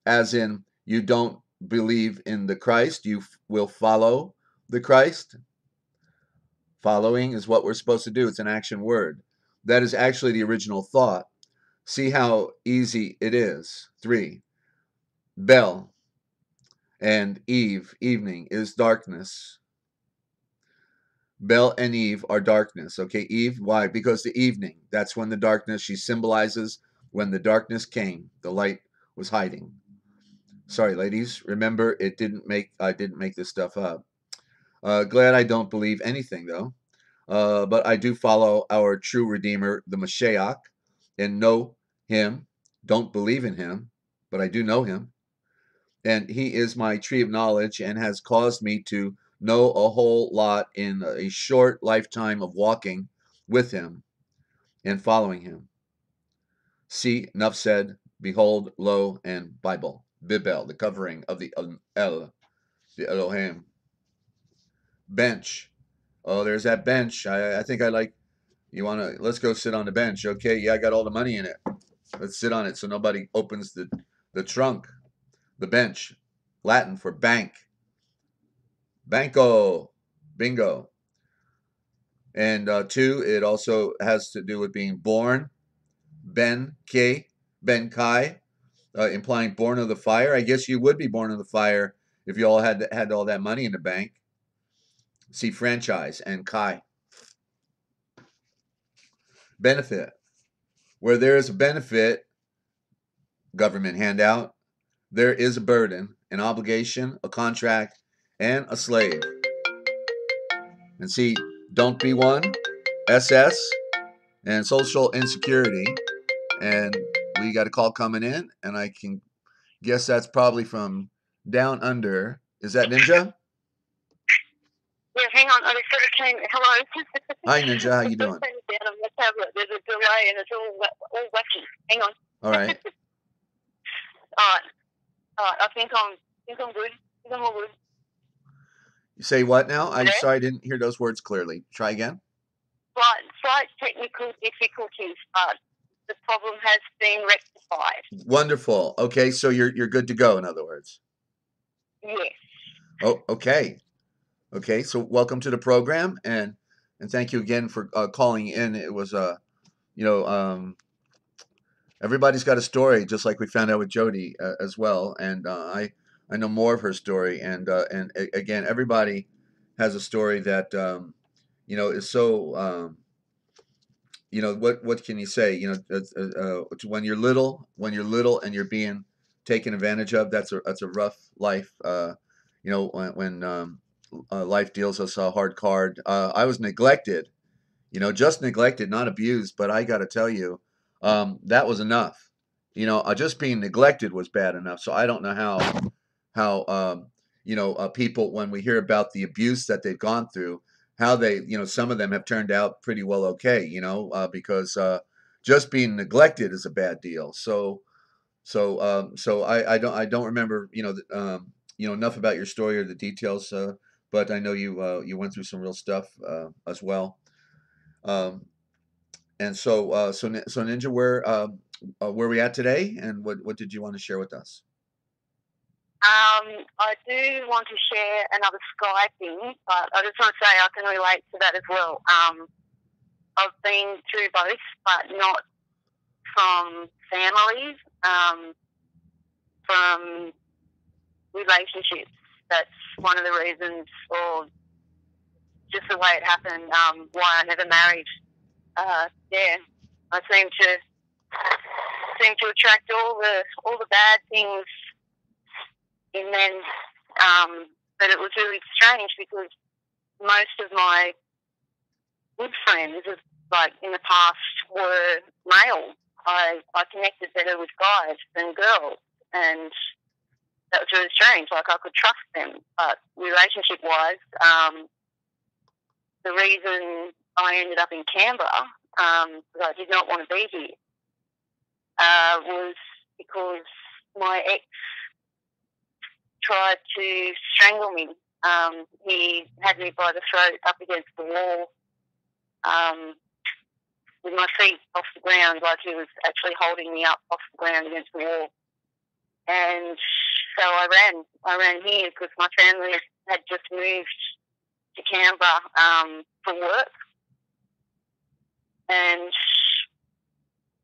As in, you don't believe in the Christ, you will follow the Christ. Following is what we're supposed to do. It's an action word. That is actually the original thought. See how easy it is. 3. Bel and Eve, evening, is darkness. Bel and Eve are darkness. Okay, Eve, why? Because the evening, that's when the darkness, she symbolizes when the darkness came, the light was hiding. Sorry, ladies, remember, I didn't make this stuff up. Glad I don't believe anything, though. But I do follow our true Redeemer, the Mashiach, and know him. Don't believe in him, but I do know him. And he is my tree of knowledge and has caused me to know a whole lot in a short lifetime of walking with him and following him. See, enough said, behold, lo, and Bible, Bibel, the covering of the El, the Elohim. Bench. Oh, there's that bench. I think I like, let's go sit on the bench. Okay, yeah, I got all the money in it. Let's sit on it so nobody opens the trunk. The bench. Latin for bank. Banco. Bingo. And 2, it also has to do with being born. Ben Kai, implying born of the fire. I guess you would be born of the fire if you all had all that money in the bank. See, franchise and Kai. Benefit. Where there is a benefit, government handout, there is a burden, an obligation, a contract, and a slave. And see, don't be one, SS, and social insecurity. And we got a call coming in, and I can guess that's probably from down under. Is that Ninja? Yeah, hang on. I started saying hello. Hi, Ninja. How you doing? Down on my tablet. There's a delay, and it's all wacky. Hang on. All right. All right. I think I'm good. I think I'm all good. You say what now? I'm Hello? sorry, I didn't hear those words clearly. Try again. Slight technical difficulties, but the problem has been rectified. Wonderful. Okay, so you're good to go, in other words. Yes. Oh, okay. Okay, so welcome to the program, and thank you again for calling in. It was you know, everybody's got a story, just like we found out with Jody as well. And I know more of her story. And again, everybody has a story that is so what can you say? When you're little and you're being taken advantage of, that's a rough life. When life deals us a hard card. I was neglected. Just neglected, not abused. But I got to tell you, that was enough. Just being neglected was bad enough. So I don't know how people, when we hear about the abuse that they've gone through, how they, some of them have turned out pretty well okay, because just being neglected is a bad deal. So I don't remember, enough about your story or the details, but I know you went through some real stuff as well. Um, and so Ninja, where are we at today, and what did you want to share with us? I do want to share another Skyping, but I just want to say I can relate to that as well. I've been through both, but not from families, from relationships. That's one of the reasons, or just the way it happened, why I never married. Yeah, I seem to attract all the bad things in men. But it was really strange because most of my good friends, like in the past, were male. I connected better with guys than girls, and that was really strange. Like, I could trust them, but relationship-wise, the reason I ended up in Canberra, because I did not want to be here, was because my ex tried to strangle me. He had me by the throat up against the wall, with my feet off the ground, like he was actually holding me up off the ground against the wall. And so I ran here because my family had just moved to Canberra for work, and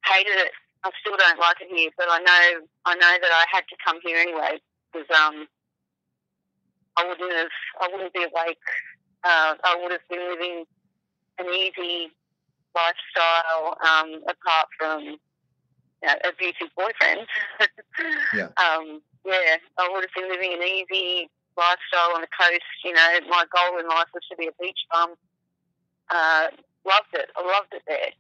hated it. I still don't like it here, but I know that I had to come here anyway because I wouldn't be awake. I would have been living an easy lifestyle apart from abusive boyfriends. Yeah. Yeah, I would have been living an easy lifestyle on the coast. My goal in life was to be a beach bum. Loved it. I loved it there.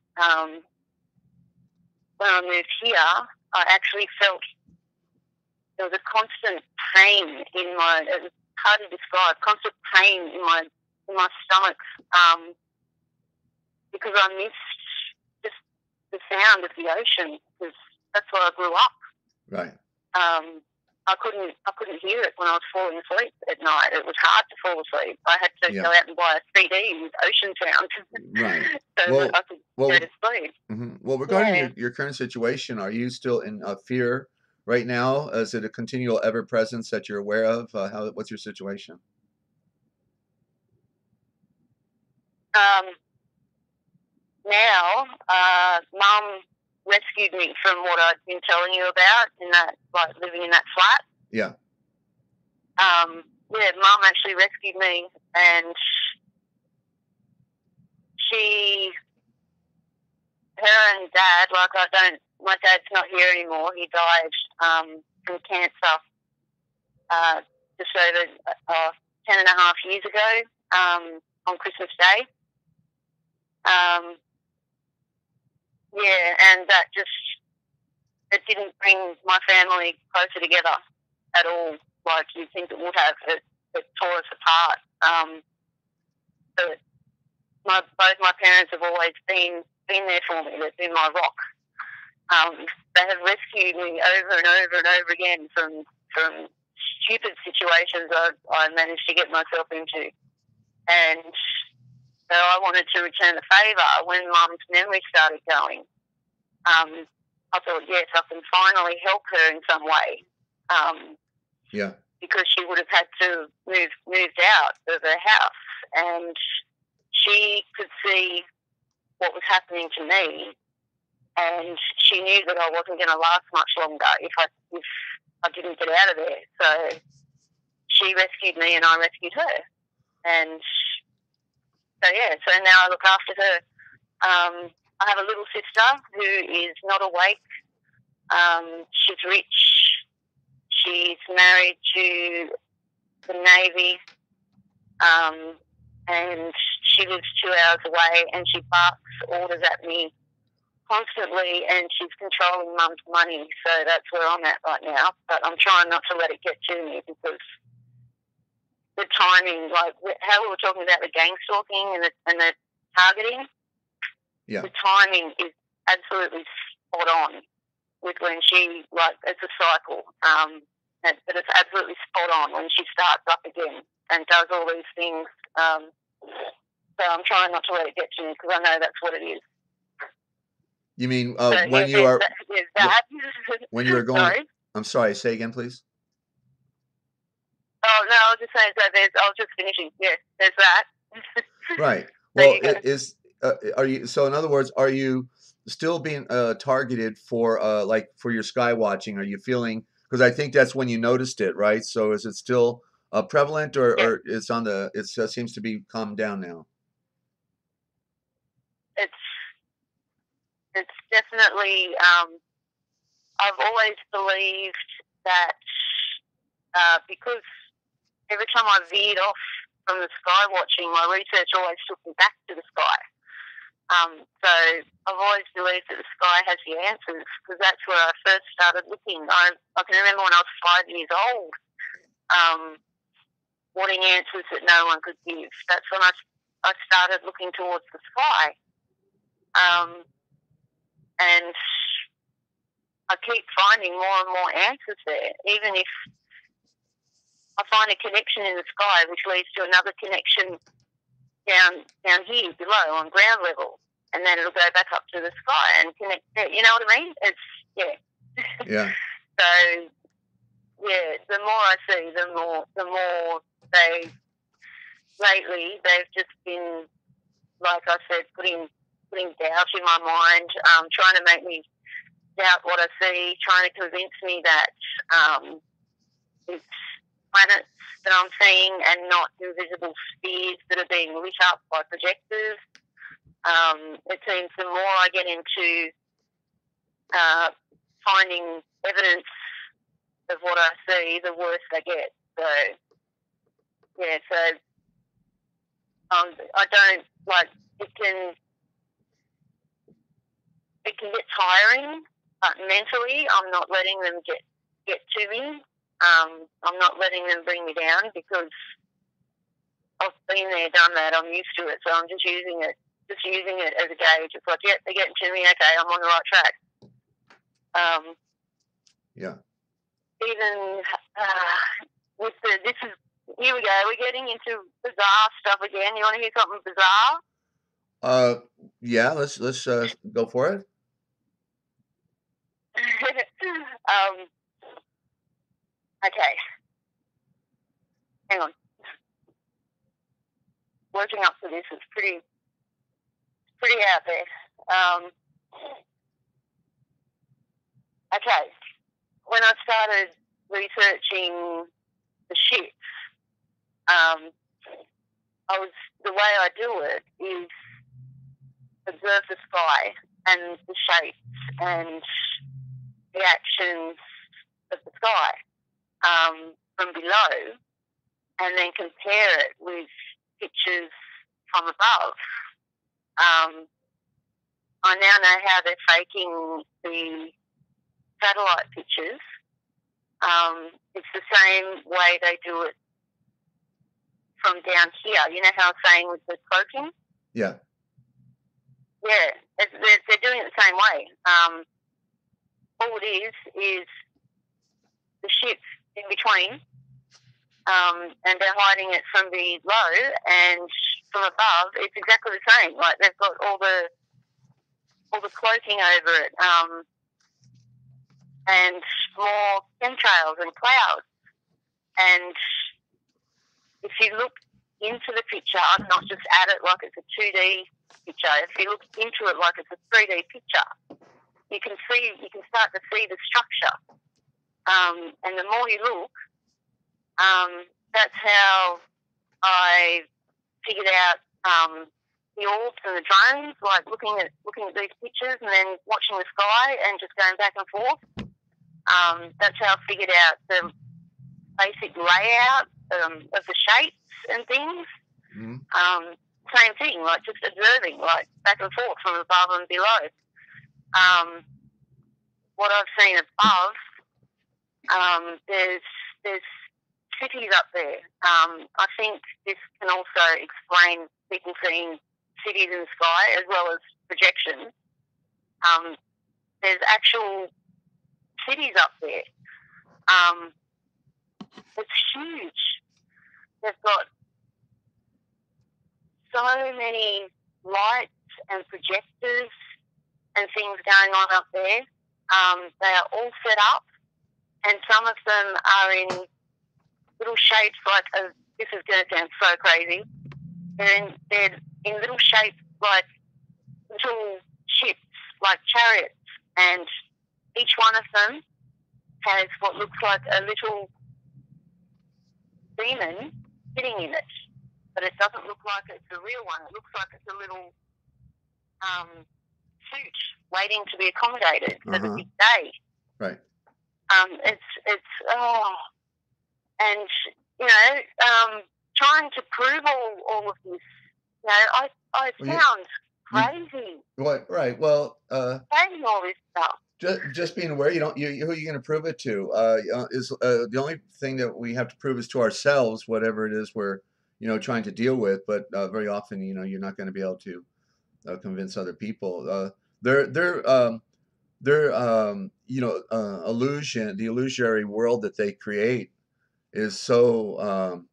When I moved here, I actually felt there was a constant pain in my. It was hard to describe. Constant pain in my stomach because I missed just the sound of the ocean because that's where I grew up. Right. I couldn't hear it when I was falling asleep at night. It was hard to fall asleep. I had to go out and buy a CD with ocean sound, Right. so that I could go to sleep. Mm-hmm. Well, regarding your current situation, are you still in fear right now? Is it a continual ever presence that you're aware of? What's your situation? Now, Mum rescued me from what I'd been telling you about in that, like living in that flat. Yeah. Mum actually rescued me, and her and Dad, my dad's not here anymore. He died from cancer just over 10.5 years ago on Christmas Day. And that it didn't bring my family closer together at all, like you'd think it would have. It tore us apart. But both my parents have always been there for me. They've been my rock. They have rescued me over and over and over again from stupid situations I managed to get myself into. And so I wanted to return the favour when Mum's memory started going. I thought, yes, I can finally help her in some way. Yeah. Because she would have had to moved out of her house, and she could see what was happening to me, and she knew that I wasn't going to last much longer if I didn't get out of there. So she rescued me, and I rescued her, and so yeah. So now I look after her. I have a little sister who is not awake. She's rich. She's married to the Navy, and she lives 2 hours away, and she barks orders at me constantly, and she's controlling Mum's money. So that's where I'm at right now. But I'm trying not to let it get to me, because the timing, like how we were talking about the gang stalking and the targeting, yeah, the timing is absolutely spot on with when she, like, it's a cycle. But it's absolutely spot on when she starts up again and does all these things. So I'm trying not to let it get to me, because I know that's what it is. You mean So, when yeah, you are there's that. when you are going? Sorry? I'm sorry. Say again, please. Oh no, I was just saying. So I was just finishing. Yes, there's that. Right. So Well, are you? So in other words, are you still being targeted for like for your sky watching? Are you feeling? Because I think that's when you noticed it, right? So is it still prevalent, yeah, or it's on the? It seems to be calmed down now. it's definitely. I've always believed that because every time I veered off from the sky watching, my research always took me back to the sky. So I've always believed that the sky has the answers, because that's where I first started looking. I can remember when I was 5 years old, wanting answers that no one could give. That's when I started looking towards the sky. And I keep finding more and more answers there, even if I find a connection in the sky which leads to another connection down here below on ground level, and then it'll go back up to the sky and connect there. You know what I mean? It's, yeah. Yeah. So, yeah, the more I see, the more lately they've just been, like I said, putting doubt in my mind, trying to make me doubt what I see, trying to convince me that it's planets that I'm seeing and not invisible spheres that are being lit up by projectors. It seems the more I get into finding evidence of what I see, the worse I get. So, yeah, so I don't, like, it can get tiring, but mentally I'm not letting them get to me. I'm not letting them bring me down, because I've been there, done that. I'm used to it, so I'm just using it as a gauge. It's like, yeah, they're getting to me. Okay, I'm on the right track. Yeah. Even with here we go. We're getting into bizarre stuff again. You want to hear something bizarre? Yeah. Let's go for it. Okay. Hang on. Working up to this is pretty out there. Okay. When I started researching the ships, the way I do it is observe the sky and the shapes and the actions of the sky from below, and then compare it with pictures from above. I now know how they're faking the satellite pictures. It's the same way they do it from down here. You know how I was saying with the cloaking? Yeah. Yeah, they're doing it the same way. All it is the ship in between and they're hiding it from below, and from above, it's exactly the same. Like they've got all the cloaking over it, and more chemtrails and clouds. And if you look into the picture, not just at it like it's a 2D picture, if you look into it like it's a 3D picture, you can start to see the structure. And the more you look, that's how I figured out the orbs and the drones, like looking at these pictures and then watching the sky and just going back and forth. That's how I figured out the basic layout of the shapes and things. Mm-hmm. Same thing, like just observing, like back and forth from above and below. What I've seen above, there's cities up there. I think this can also explain people seeing cities in the sky as well as projections. There's actual cities up there. It's huge. They've got so many lights and projectors and things going on up there. They are all set up, and some of them are in little shapes like this is going to sound so crazy. They're in little shapes like little ships, like chariots, and each one of them has what looks like a little demon sitting in it, but it doesn't look like it's a real one. It looks like it's a little suit waiting to be accommodated for the big day. Right. And trying to prove all of this, I found crazy. Right. Well, saying all this stuff. Just being aware, who are you going to prove it to? Is the only thing that we have to prove is to ourselves, whatever it is we're trying to deal with. But very often, you're not going to be able to convince other people. The illusionary world that they create is so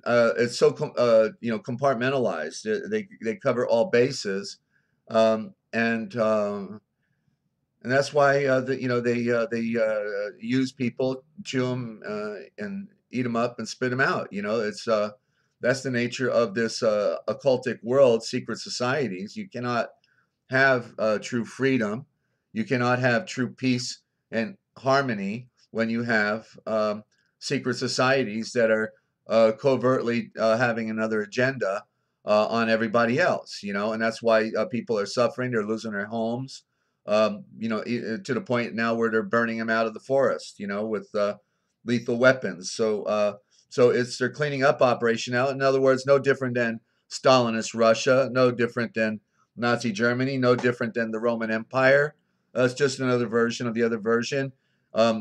it's so compartmentalized. They cover all bases, and that's why they use people, chew them and eat them up and spit them out. That's the nature of this occultic world, secret societies. You cannot have true freedom. You cannot have true peace and harmony when you have secret societies that are covertly having another agenda on everybody else. And that's why people are suffering. They're losing their homes. To the point now where they're burning them out of the forest, with lethal weapons. So it's their cleaning up operation now. In other words, no different than Stalinist Russia, no different than Nazi Germany, no different than the Roman Empire. It's just another version of the other version.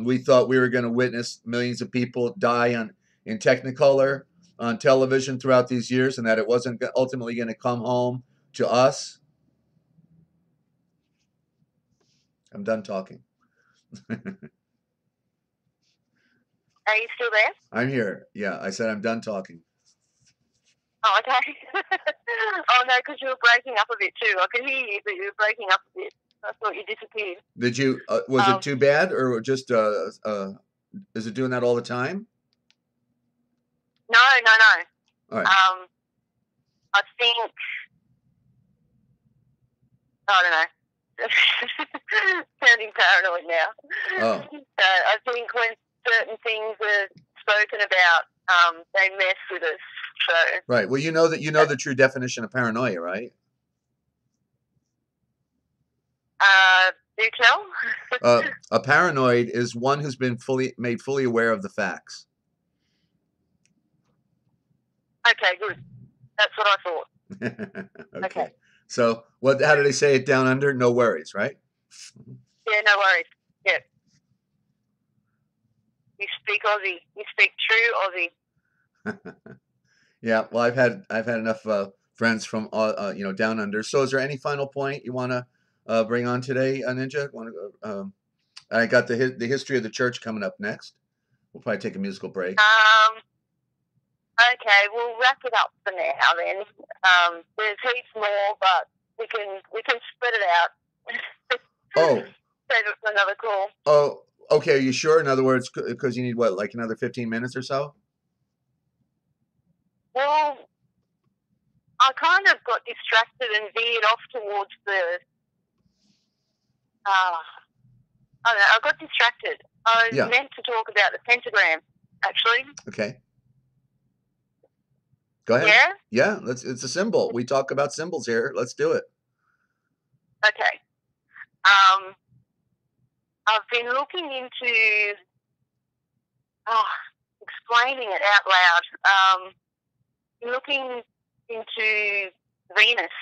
We thought we were going to witness millions of people die in Technicolor on television throughout these years, and that it wasn't ultimately going to come home to us. I'm done talking. Are you still there? I'm here. Yeah, I said I'm done talking. Oh, okay. Oh, no, because you were breaking up a bit too. I could hear you, but you were breaking up a bit. I thought you disappeared. Did you? Was it too bad, or just is it doing that all the time? No. All right. I think, I don't know. Sounding paranoid now. Oh. I think when certain things are spoken about, they mess with us. So. Right. Well, you know the true definition of paranoia, right? Do tell. A paranoid is one who's been made fully aware of the facts. Okay, good. That's what I thought. Okay. So, how do they say it down under? No worries, right? Yeah, no worries. Yeah. You speak Aussie. You speak true Aussie. Yeah. Well, I've had enough friends from down under. So, is there any final point you want to bring on today, Ninja? I got the history of the church coming up next. We'll probably take a musical break. Okay, we'll wrap it up for now then. There's heaps more, but we can spread it out. Oh. Save it for another call. Oh, okay. Are you sure? In other words, because you need what, like another 15 minutes or so? Well, I kind of got distracted and veered off towards the. I don't know. I got distracted. I was meant to talk about the pentagram, actually. Okay. Go ahead. Yeah? Yeah, it's a symbol. We talk about symbols here. Let's do it. Okay. I've been looking into explaining it out loud. Looking into Venus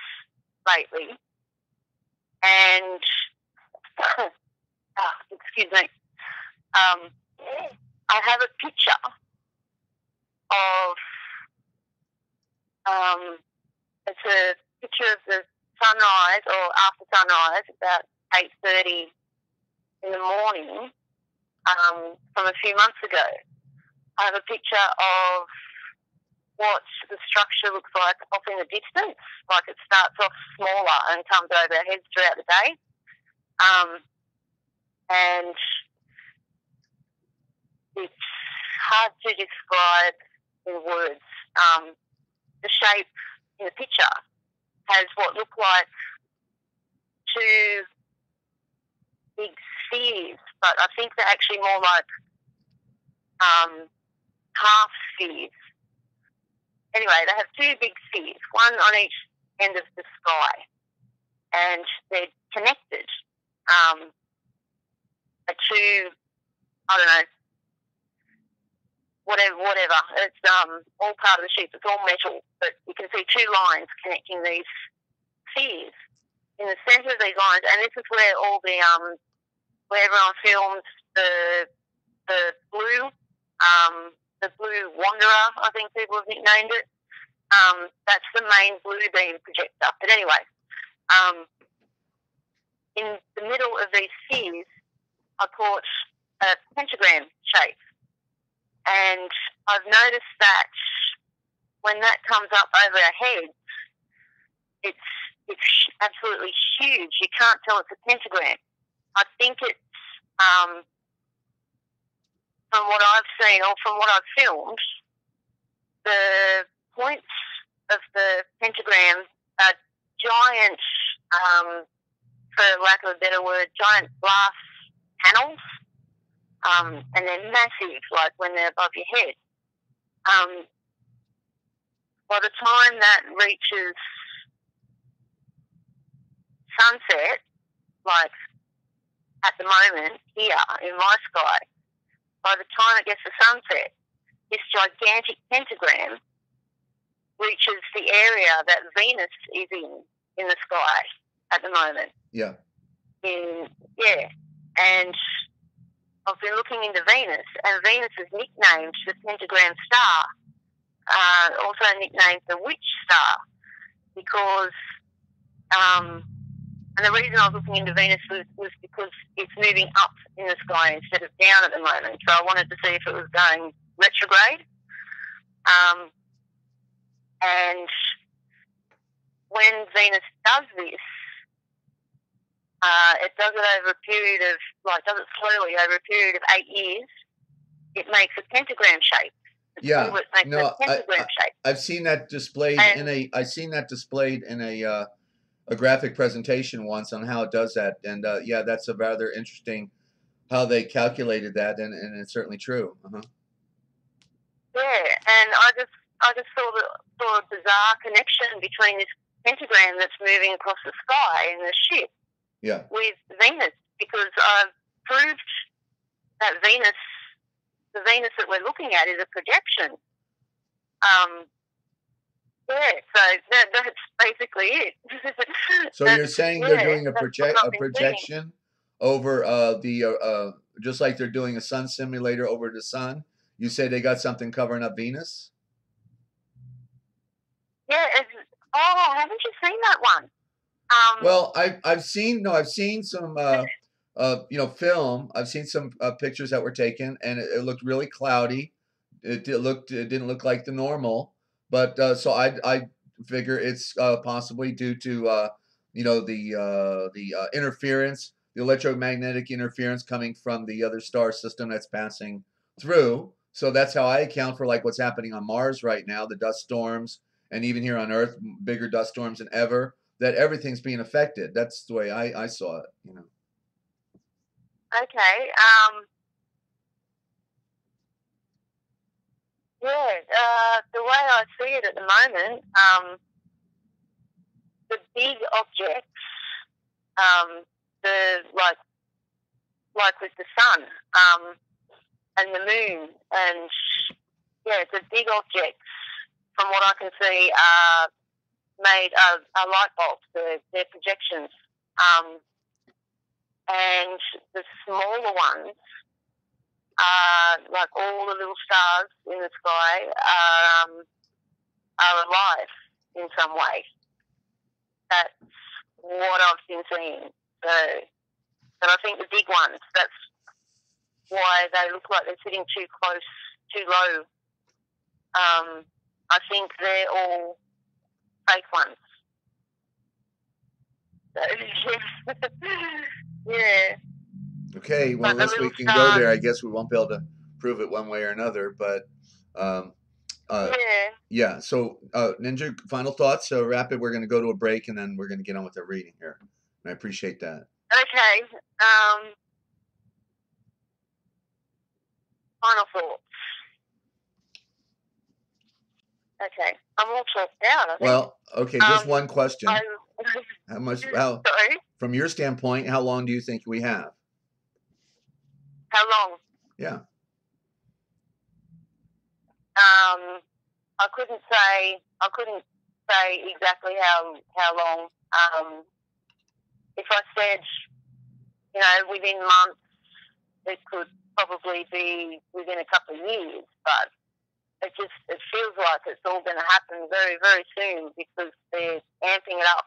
lately, and excuse me. I have a picture of it's a picture of the sunrise or after sunrise, about 8:30 in the morning, from a few months ago. I have a picture of what the structure looks like off in the distance. Like it starts off smaller and comes over our heads throughout the day. And it's hard to describe in words. The shape in the picture has what look like two big spheres, but I think they're actually more like half spheres. Anyway, they have two big spheres, one on each end of the sky, and they're connected to, I don't know, whatever. It's all part of the sheep. It's all metal, but you can see two lines connecting these spheres. In the centre of these lines, and this is where all the where everyone films the blue wanderer, I think people have nicknamed it. That's the main blue beam projector. But anyway, in the middle of these spheres, I caught a pentagram shape. And I've noticed that when that comes up over our heads, it's absolutely huge. You can't tell it's a pentagram. I think it's, from what I've seen or from what I've filmed, the points of the pentagram are giant, for lack of a better word, giant glass panels. And they're massive, like when they're above your head. By the time that reaches sunset, like at the moment here in my sky, by the time it gets to sunset, this gigantic pentagram reaches the area that Venus is in the sky at the moment. Yeah. And I've been looking into Venus, and Venus is nicknamed the pentagram star, also nicknamed the witch star, because, and the reason I was looking into Venus was because it's moving up in the sky instead of down at the moment, so I wanted to see if it was going retrograde. And when Venus does this, it does it over a period of, does it slowly over a period of 8 years. It makes a pentagram shape. Yeah, shape. I've seen that displayed in a graphic presentation once on how it does that, and yeah, that's a rather interesting how they calculated that, and it's certainly true. Yeah, and I just saw a bizarre connection between this pentagram that's moving across the sky and the ship. Yeah. With Venus, because I've proved that the Venus that we're looking at is a projection. So that's basically it. So you're saying they're doing a projection over just like they're doing a sun simulator over the sun? You say they got something covering up Venus? Yeah. Haven't you seen that one? Well, I've seen some film. I've seen some pictures that were taken, and it looked really cloudy. it didn't look like the normal, but so I figure it's possibly due to the interference, the electromagnetic interference coming from the other star system that's passing through. So that's how I account for like what's happening on Mars right now, the dust storms, and even here on Earth, bigger dust storms than ever. That everything's being affected. That's the way I saw it. Okay. The way I see it at the moment, the big objects, the like with the sun, and the moon, and the big objects, from what I can see, are made are light bulbs. They're projections, and the smaller ones like all the little stars in the sky are alive in some way. That's what I've been seeing. So, but I think the big ones, that's why they look like they're sitting too close, too low. I think they're all fake ones. So, yeah. Okay, well, unless we can go there, I guess we won't be able to prove it one way or another. But yeah. So, Ninja, final thoughts. So, rapid. We're going to go to a break, and then we're going to get on with the reading here. And I appreciate that. Okay. Final thoughts. Okay, I'm all talked out, I think. Well, okay, just one question. How much? Sorry? From your standpoint, how long do you think we have? How long? Yeah. I couldn't say exactly how long. If I said, within months, it could probably be within a couple of years, but it feels like it's all going to happen very, very soon because they're amping it up.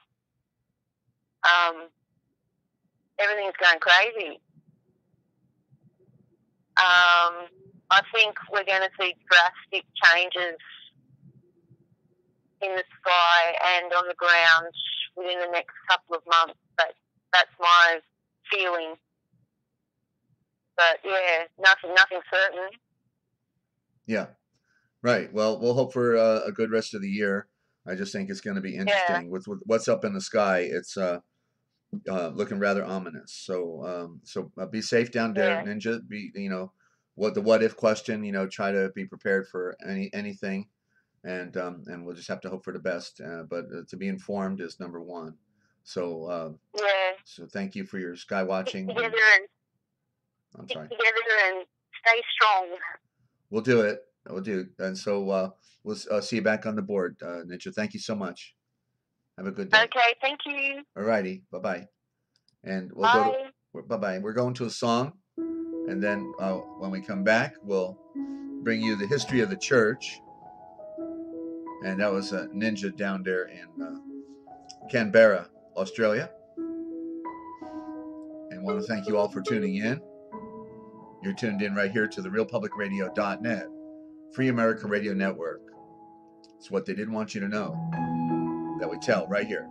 Everything's going crazy. I think we're going to see drastic changes in the sky and on the ground within the next couple of months. That's my feeling. But yeah, nothing certain. Yeah. Right. Well, we'll hope for a good rest of the year. I just think it's going to be interesting. Yeah. With what's up in the sky, it's looking rather ominous. So be safe down there, Ninja. Be what if question. Try to be prepared for anything, and we'll just have to hope for the best. But to be informed is number one. So So thank you for your sky watching. Stick together and stay strong. We'll do it. We'll do. And so we'll see you back on the board, Ninja. Thank you so much. Have a good day. Okay, thank you. All righty. Bye-bye. And we'll Bye. go to, bye-bye. We're going to a song. And then when we come back, we'll bring you the history of the church. And that was a Ninja down there in Canberra, Australia. And want to thank you all for tuning in. You're tuned in right here to the realpublicradio.net, Free America Radio Network. It's what they didn't want you to know that we tell right here.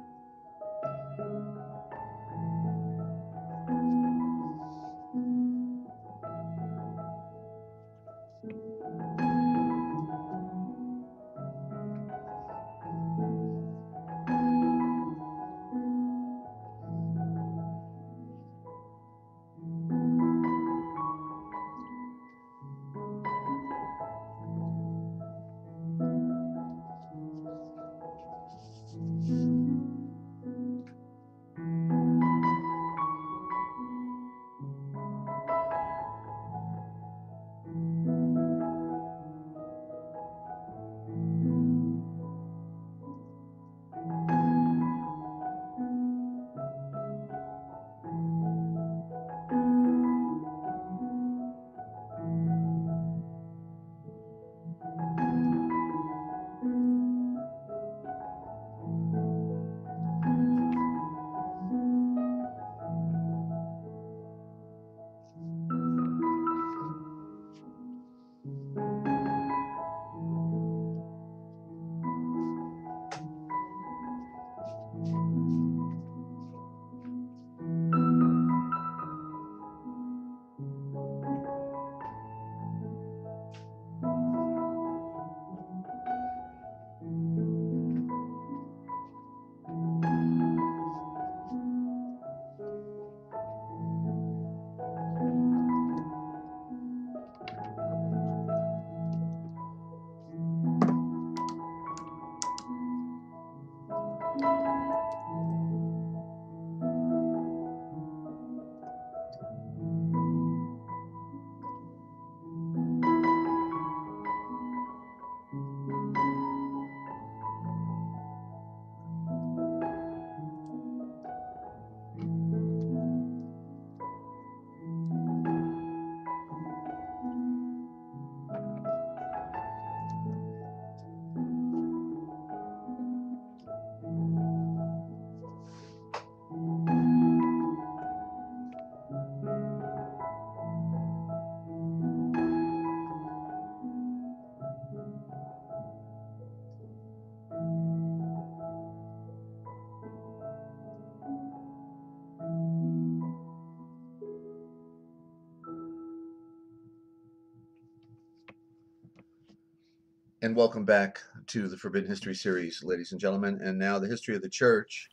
And welcome back to the Forbidden History series, ladies and gentlemen. And now the history of the church.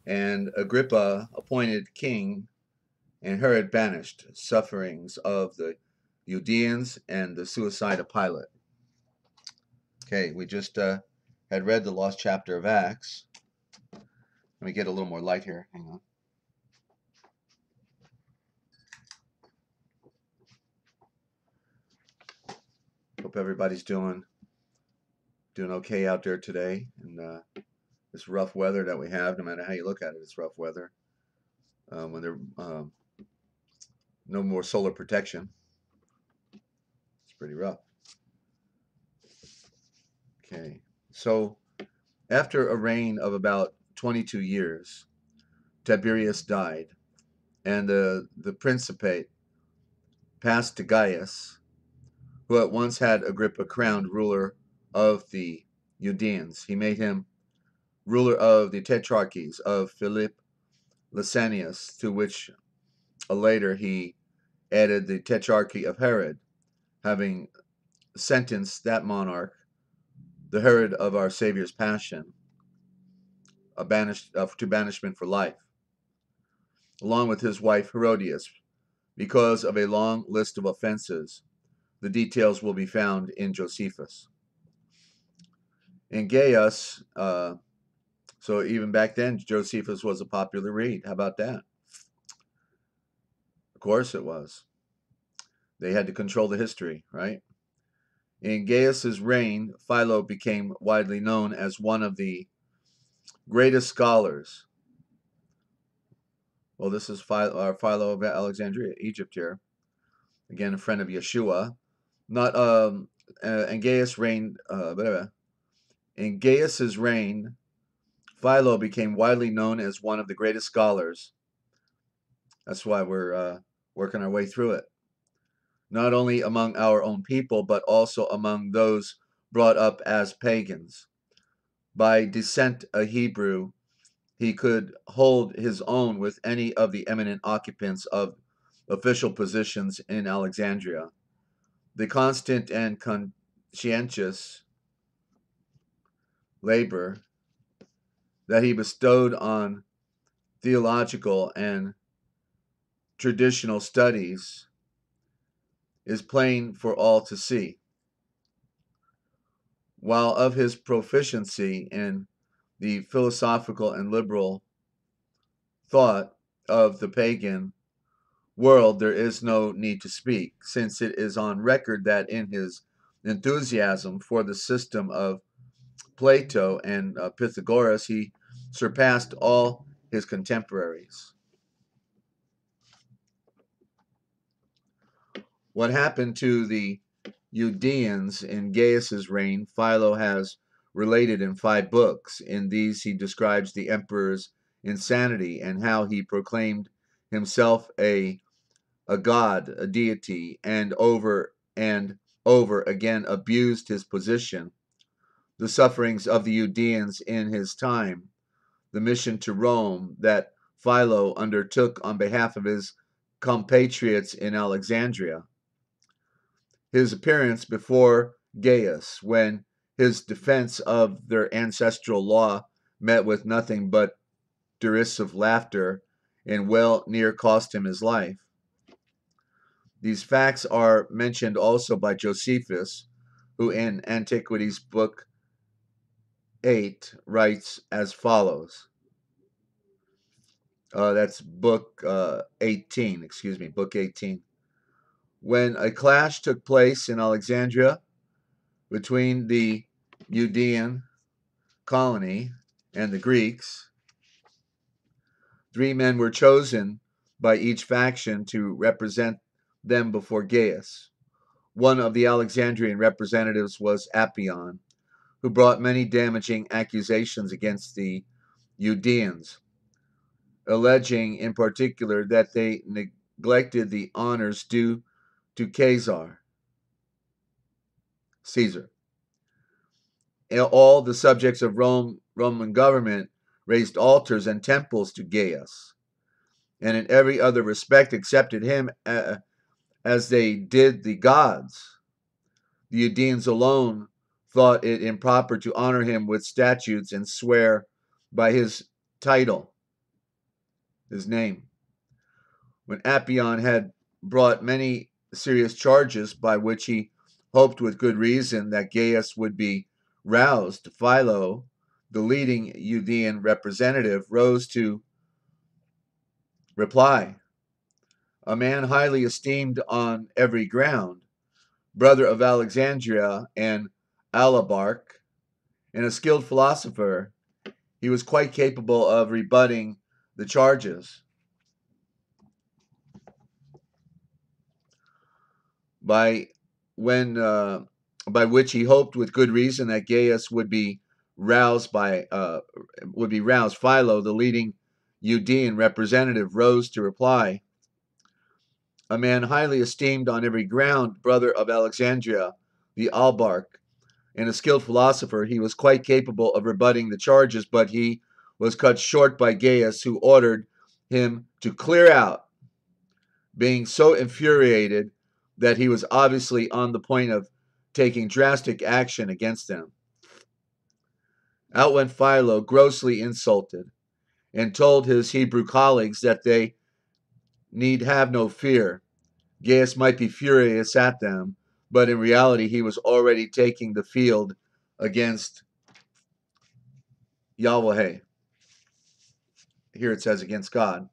And Agrippa appointed king, and Herod banished, sufferings of the Judeans and the suicide of Pilate. Okay, we just had read the lost chapter of Acts. Let me get a little more light here. Hang on. Hope everybody's doing okay out there today. And this rough weather that we have, no matter how you look at it, it's rough weather. When there no more solar protection, it's pretty rough. Okay, so after a reign of about 22 years, Tiberius died, and the principate passed to Gaius, who at once had Agrippa crowned ruler of the Judeans. He made him ruler of the tetrarchies of Philip Lysanias, to which later he added the tetrarchy of Herod, having sentenced that monarch, the Herod of our Savior's Passion, to banishment for life, along with his wife Herodias, because of a long list of offenses. The details will be found in Josephus. And Gaius, so even back then, Josephus was a popular read. How about that? Of course it was. They had to control the history, right? In Gaius's reign, Philo became widely known as one of the greatest scholars. Well, this is Philo of Alexandria, Egypt here. Again, a friend of Yeshua. In Gaius's reign, in Gaius's reign, Philo became widely known as one of the greatest scholars. That's why we're working our way through it. Not only among our own people, but also among those brought up as pagans. By descent a Hebrew, he could hold his own with any of the eminent occupants of official positions in Alexandria. The constant and conscientious labor that he bestowed on theological and traditional studies is plain for all to see. While of his proficiency in the philosophical and liberal thought of the pagan world there is no need to speak, since it is on record that in his enthusiasm for the system of Plato and Pythagoras, he surpassed all his contemporaries. What happened to the Judeans in Gaius's reign, Philo has related in 5 books. In these, he describes the emperor's insanity and how he proclaimed himself a god, a deity, and over again abused his position, the sufferings of the Judeans in his time, the mission to Rome that Philo undertook on behalf of his compatriots in Alexandria, his appearance before Gaius when his defense of their ancestral law met with nothing but derisive laughter and well near cost him his life. These facts are mentioned also by Josephus, who in Antiquities Book 8 writes as follows. That's Book 18, Book 18. When a clash took place in Alexandria between the Judean colony and the Greeks, 3 men were chosen by each faction to represent them before Gaius. One of the Alexandrian representatives was Appian, who brought many damaging accusations against the Judeans, alleging in particular that they neglected the honors due to Caesar. All the subjects of Roman government raised altars and temples to Gaius, and in every other respect accepted him as they did the gods. The Judeans alone thought it improper to honor him with statutes and swear by his title, his name. When Apion had brought many serious charges by which he hoped with good reason that Gaius would be roused, Philo, the leading Judean representative, rose to reply. A man highly esteemed on every ground, brother of Alexandria and Alabarch, and a skilled philosopher, he was quite capable of rebutting the charges. By which he hoped with good reason that Gaius would be roused. Philo, the leading Judean representative, rose to reply. A man highly esteemed on every ground, brother of Alexandria, the Albarch, and a skilled philosopher, he was quite capable of rebutting the charges, but he was cut short by Gaius, who ordered him to clear out, being so infuriated that he was obviously on the point of taking drastic action against them. Out went Philo, grossly insulted, and told his Hebrew colleagues that they need have no fear. Gaius might be furious at them, but in reality he was already taking the field against Yahweh. Here it says against God.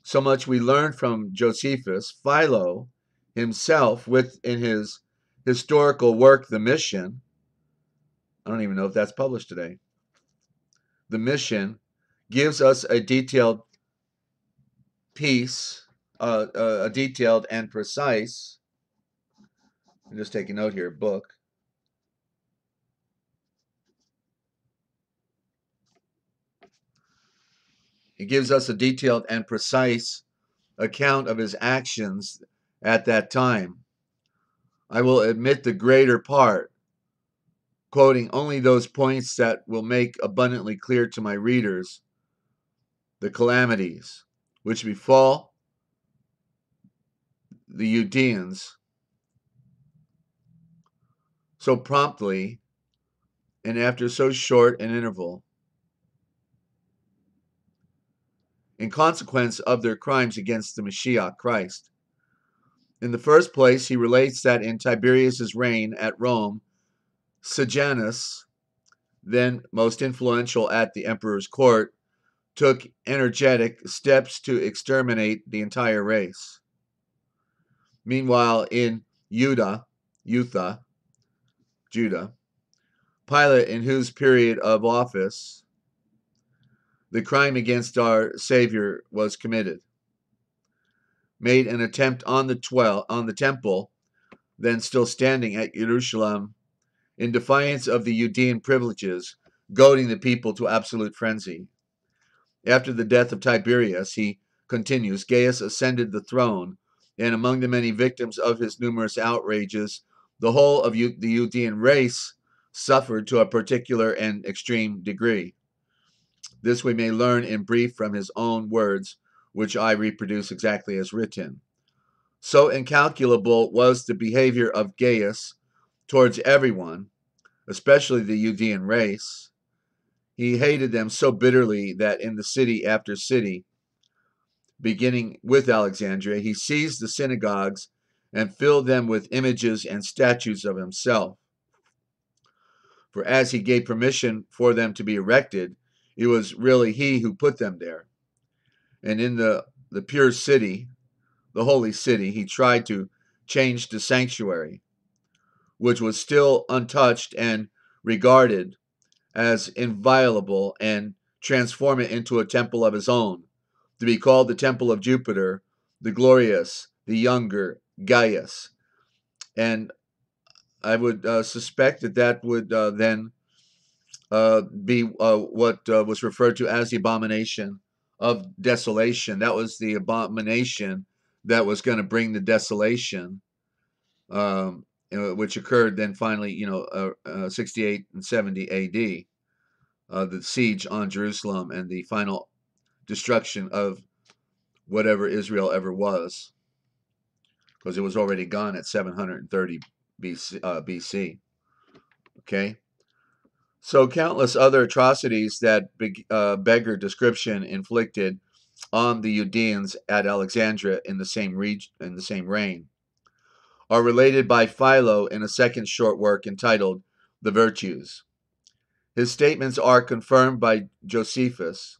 So much we learn from Josephus. Philo himself, in his historical work, The Mission, I don't even know if that's published today. The Mission gives us a detailed piece, a detailed and precise, I'm just taking note here, book. It gives us a detailed and precise account of his actions at that time. I will admit the greater part, quoting only those points that will make abundantly clear to my readers the calamities which befall the Judeans so promptly and after so short an interval, in consequence of their crimes against the Mashiach Christ. In the first place, he relates that in Tiberius's reign at Rome, Sejanus, then most influential at the emperor's court, took energetic steps to exterminate the entire race. Meanwhile, in Judah, Pilate, in whose period of office the crime against our Savior was committed, made an attempt on the temple, then still standing at Jerusalem, in defiance of the Judean privileges, goading the people to absolute frenzy. After the death of Tiberius, he continues, Gaius ascended the throne, and among the many victims of his numerous outrages, the whole of the Judean race suffered to a particular and extreme degree. This we may learn in brief from his own words, which I reproduce exactly as written. So incalculable was the behavior of Gaius towards everyone, especially the Judean race. He hated them so bitterly that in the city after city, beginning with Alexandria, he seized the synagogues and filled them with images and statues of himself. For as he gave permission for them to be erected, it was really he who put them there. And in the pure city, the holy city, he tried to change the sanctuary, which was still untouched and regarded as inviolable, and transform it into a temple of his own, to be called the temple of Jupiter, the glorious, the younger Gaius. And I would suspect that would then be what was referred to as the abomination of desolation. That was the abomination that was going to bring the desolation, which occurred then finally, 68 and 70 A.D., the siege on Jerusalem and the final destruction of whatever Israel ever was, because it was already gone at 730 BC. Okay, so countless other atrocities that beggar description inflicted on the Judeans at Alexandria in the same reign are related by Philo in a second short work entitled The Virtues. His statements are confirmed by Josephus,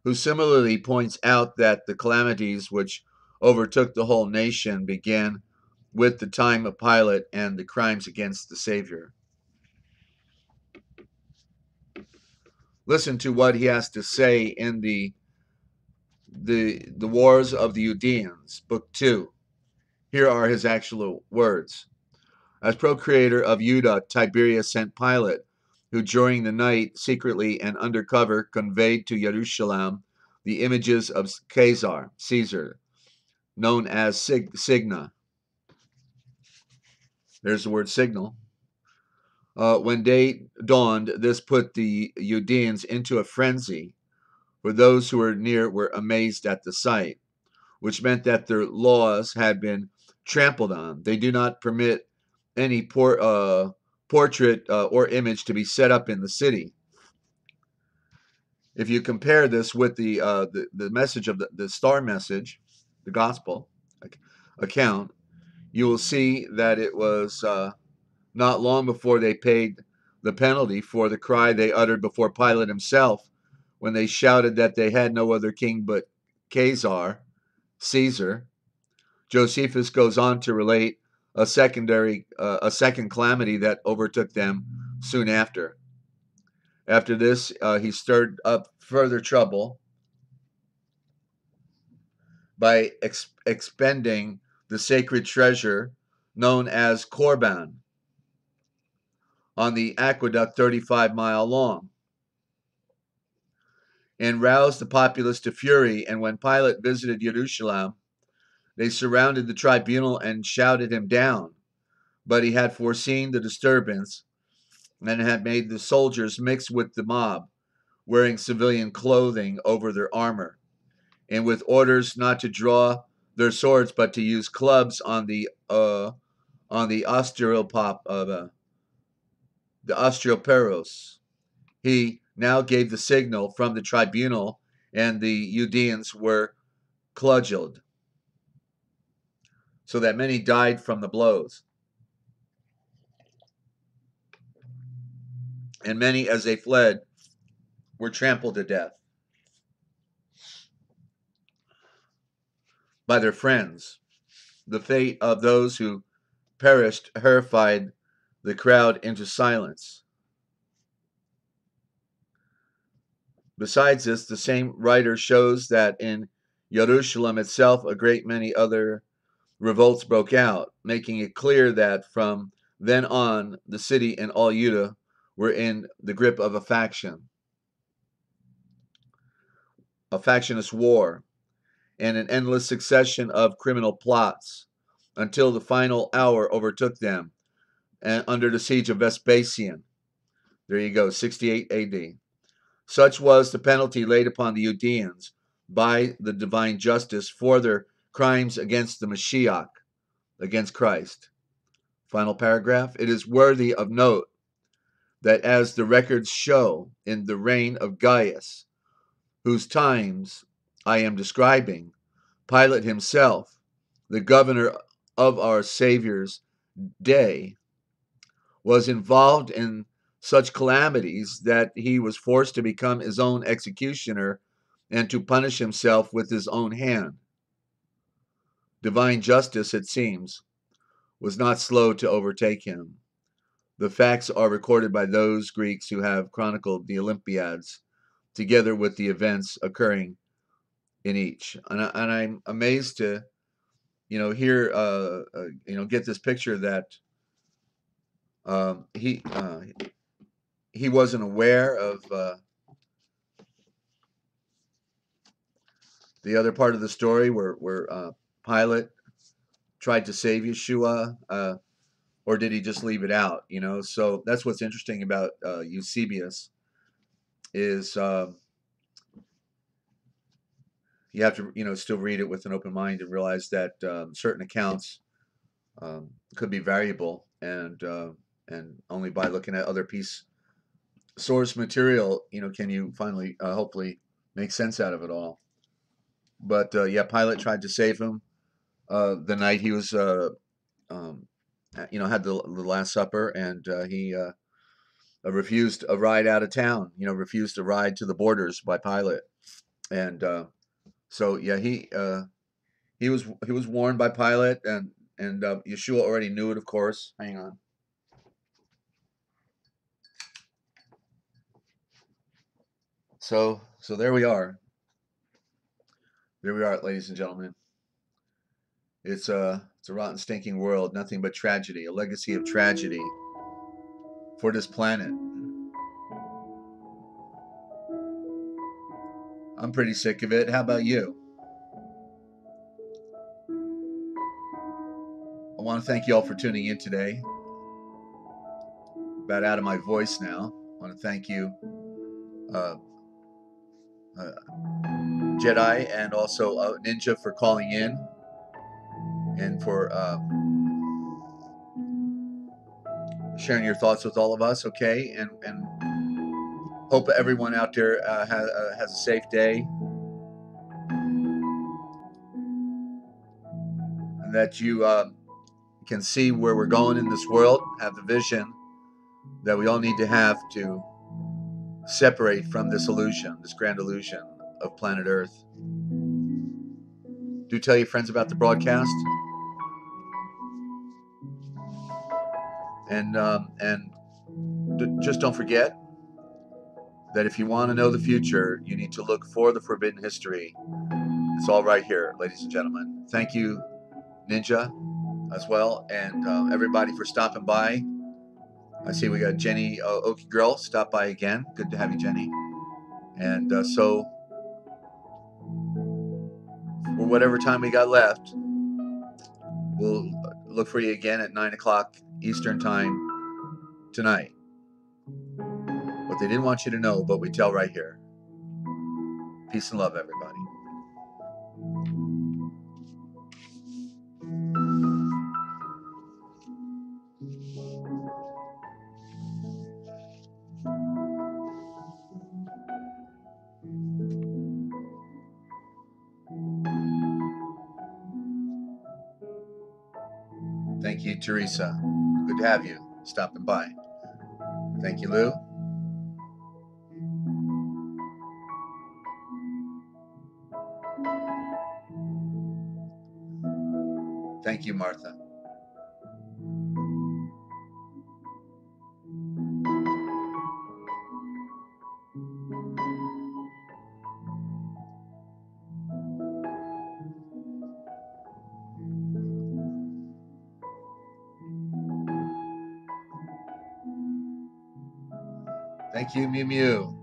who similarly points out that the calamities which overtook the whole nation began with the time of Pilate and the crimes against the Savior. Listen to what he has to say in the Wars of the Judeans, Book 2. Here are his actual words. As procurator of Judah, Tiberius sent Pilate, who during the night secretly and undercover conveyed to Jerusalem the images of Caesar, known as Signa. There's the word signal. When day dawned, this put the Judeans into a frenzy, for those who were near were amazed at the sight, which meant that their laws had been trampled on. They do not permit any portrait or image to be set up in the city. If you compare this with the message of the star message, the gospel account, you will see that it was not long before they paid the penalty for the cry they uttered before Pilate himself when they shouted that they had no other king but Caesar. Josephus goes on to relate a second calamity that overtook them soon after. After this, he stirred up further trouble by expending the sacred treasure known as Korban on the aqueduct 35-mile long, and roused the populace to fury. And when Pilate visited Jerusalem, they surrounded the tribunal and shouted him down. But he had foreseen the disturbance and had made the soldiers mix with the mob, wearing civilian clothing over their armor, and with orders not to draw their swords but to use clubs on the osteoperos. He now gave the signal from the tribunal, and the Judeans were cudgeled, so that many died from the blows, and many, as they fled, were trampled to death by their friends. The fate of those who perished horrified the crowd into silence. Besides this, the same writer shows that in Jerusalem itself a great many other revolts broke out, making it clear that from then on the city and all Judah were in the grip of a factionist war, and an endless succession of criminal plots, until the final hour overtook them, and under the siege of Vespasian. There you go, 68 AD. Such was the penalty laid upon the Judeans by the divine justice for their crimes against the Mashiach, against Christ. Final paragraph. It is worthy of note that as the records show, in the reign of Gaius, whose times I am describing, Pilate himself, the governor of our Savior's day, was involved in such calamities that he was forced to become his own executioner and to punish himself with his own hand. Divine justice, it seems, was not slow to overtake him. The facts are recorded by those Greeks who have chronicled the Olympiads, together with the events occurring in each. And I'm amazed to, hear, get this picture that he wasn't aware of the other part of the story where Pilate tried to save Yeshua, or did he just leave it out? So that's what's interesting about Eusebius is you have to still read it with an open mind and realize that certain accounts could be variable, and only by looking at other piece source material, can you finally hopefully make sense out of it all. But yeah, Pilot tried to save him the night he was um, had the Last Supper, and he refused a ride out of town. Refused a ride to the borders by Pilate, and so yeah, he was warned by Pilate, and Yeshua already knew it, of course. Hang on. So there we are. There we are, ladies and gentlemen. It's a rotten, stinking world, nothing but tragedy, a legacy of tragedy for this planet. I'm pretty sick of it. How about you? I want to thank you all for tuning in today. About out of my voice now. I want to thank you, uh, uh, Jedi, and also Ninja, for calling in and for sharing your thoughts with all of us. Okay, and hope everyone out there has a safe day, and that you can see where we're going in this world, have the vision that we all need to have to separate from this illusion, this grand illusion of planet Earth. Do tell your friends about the broadcast, and just don't forget that if you want to know the future, you need to look for the forbidden history. It's all right here, ladies and gentlemen. Thank you, Ninja, as well, and everybody for stopping by. I see we got Jenny Okie Girl stop by again. Good to have you, Jenny. And so, for whatever time we got left, we'll look for you again at 9 o'clock Eastern Time tonight. What they didn't want you to know, but we tell right here. Peace and love, everybody. Thank you, Teresa. Good to have you stopping by. Thank you, Lou. Thank you, Martha. Thank you, Mew Mew.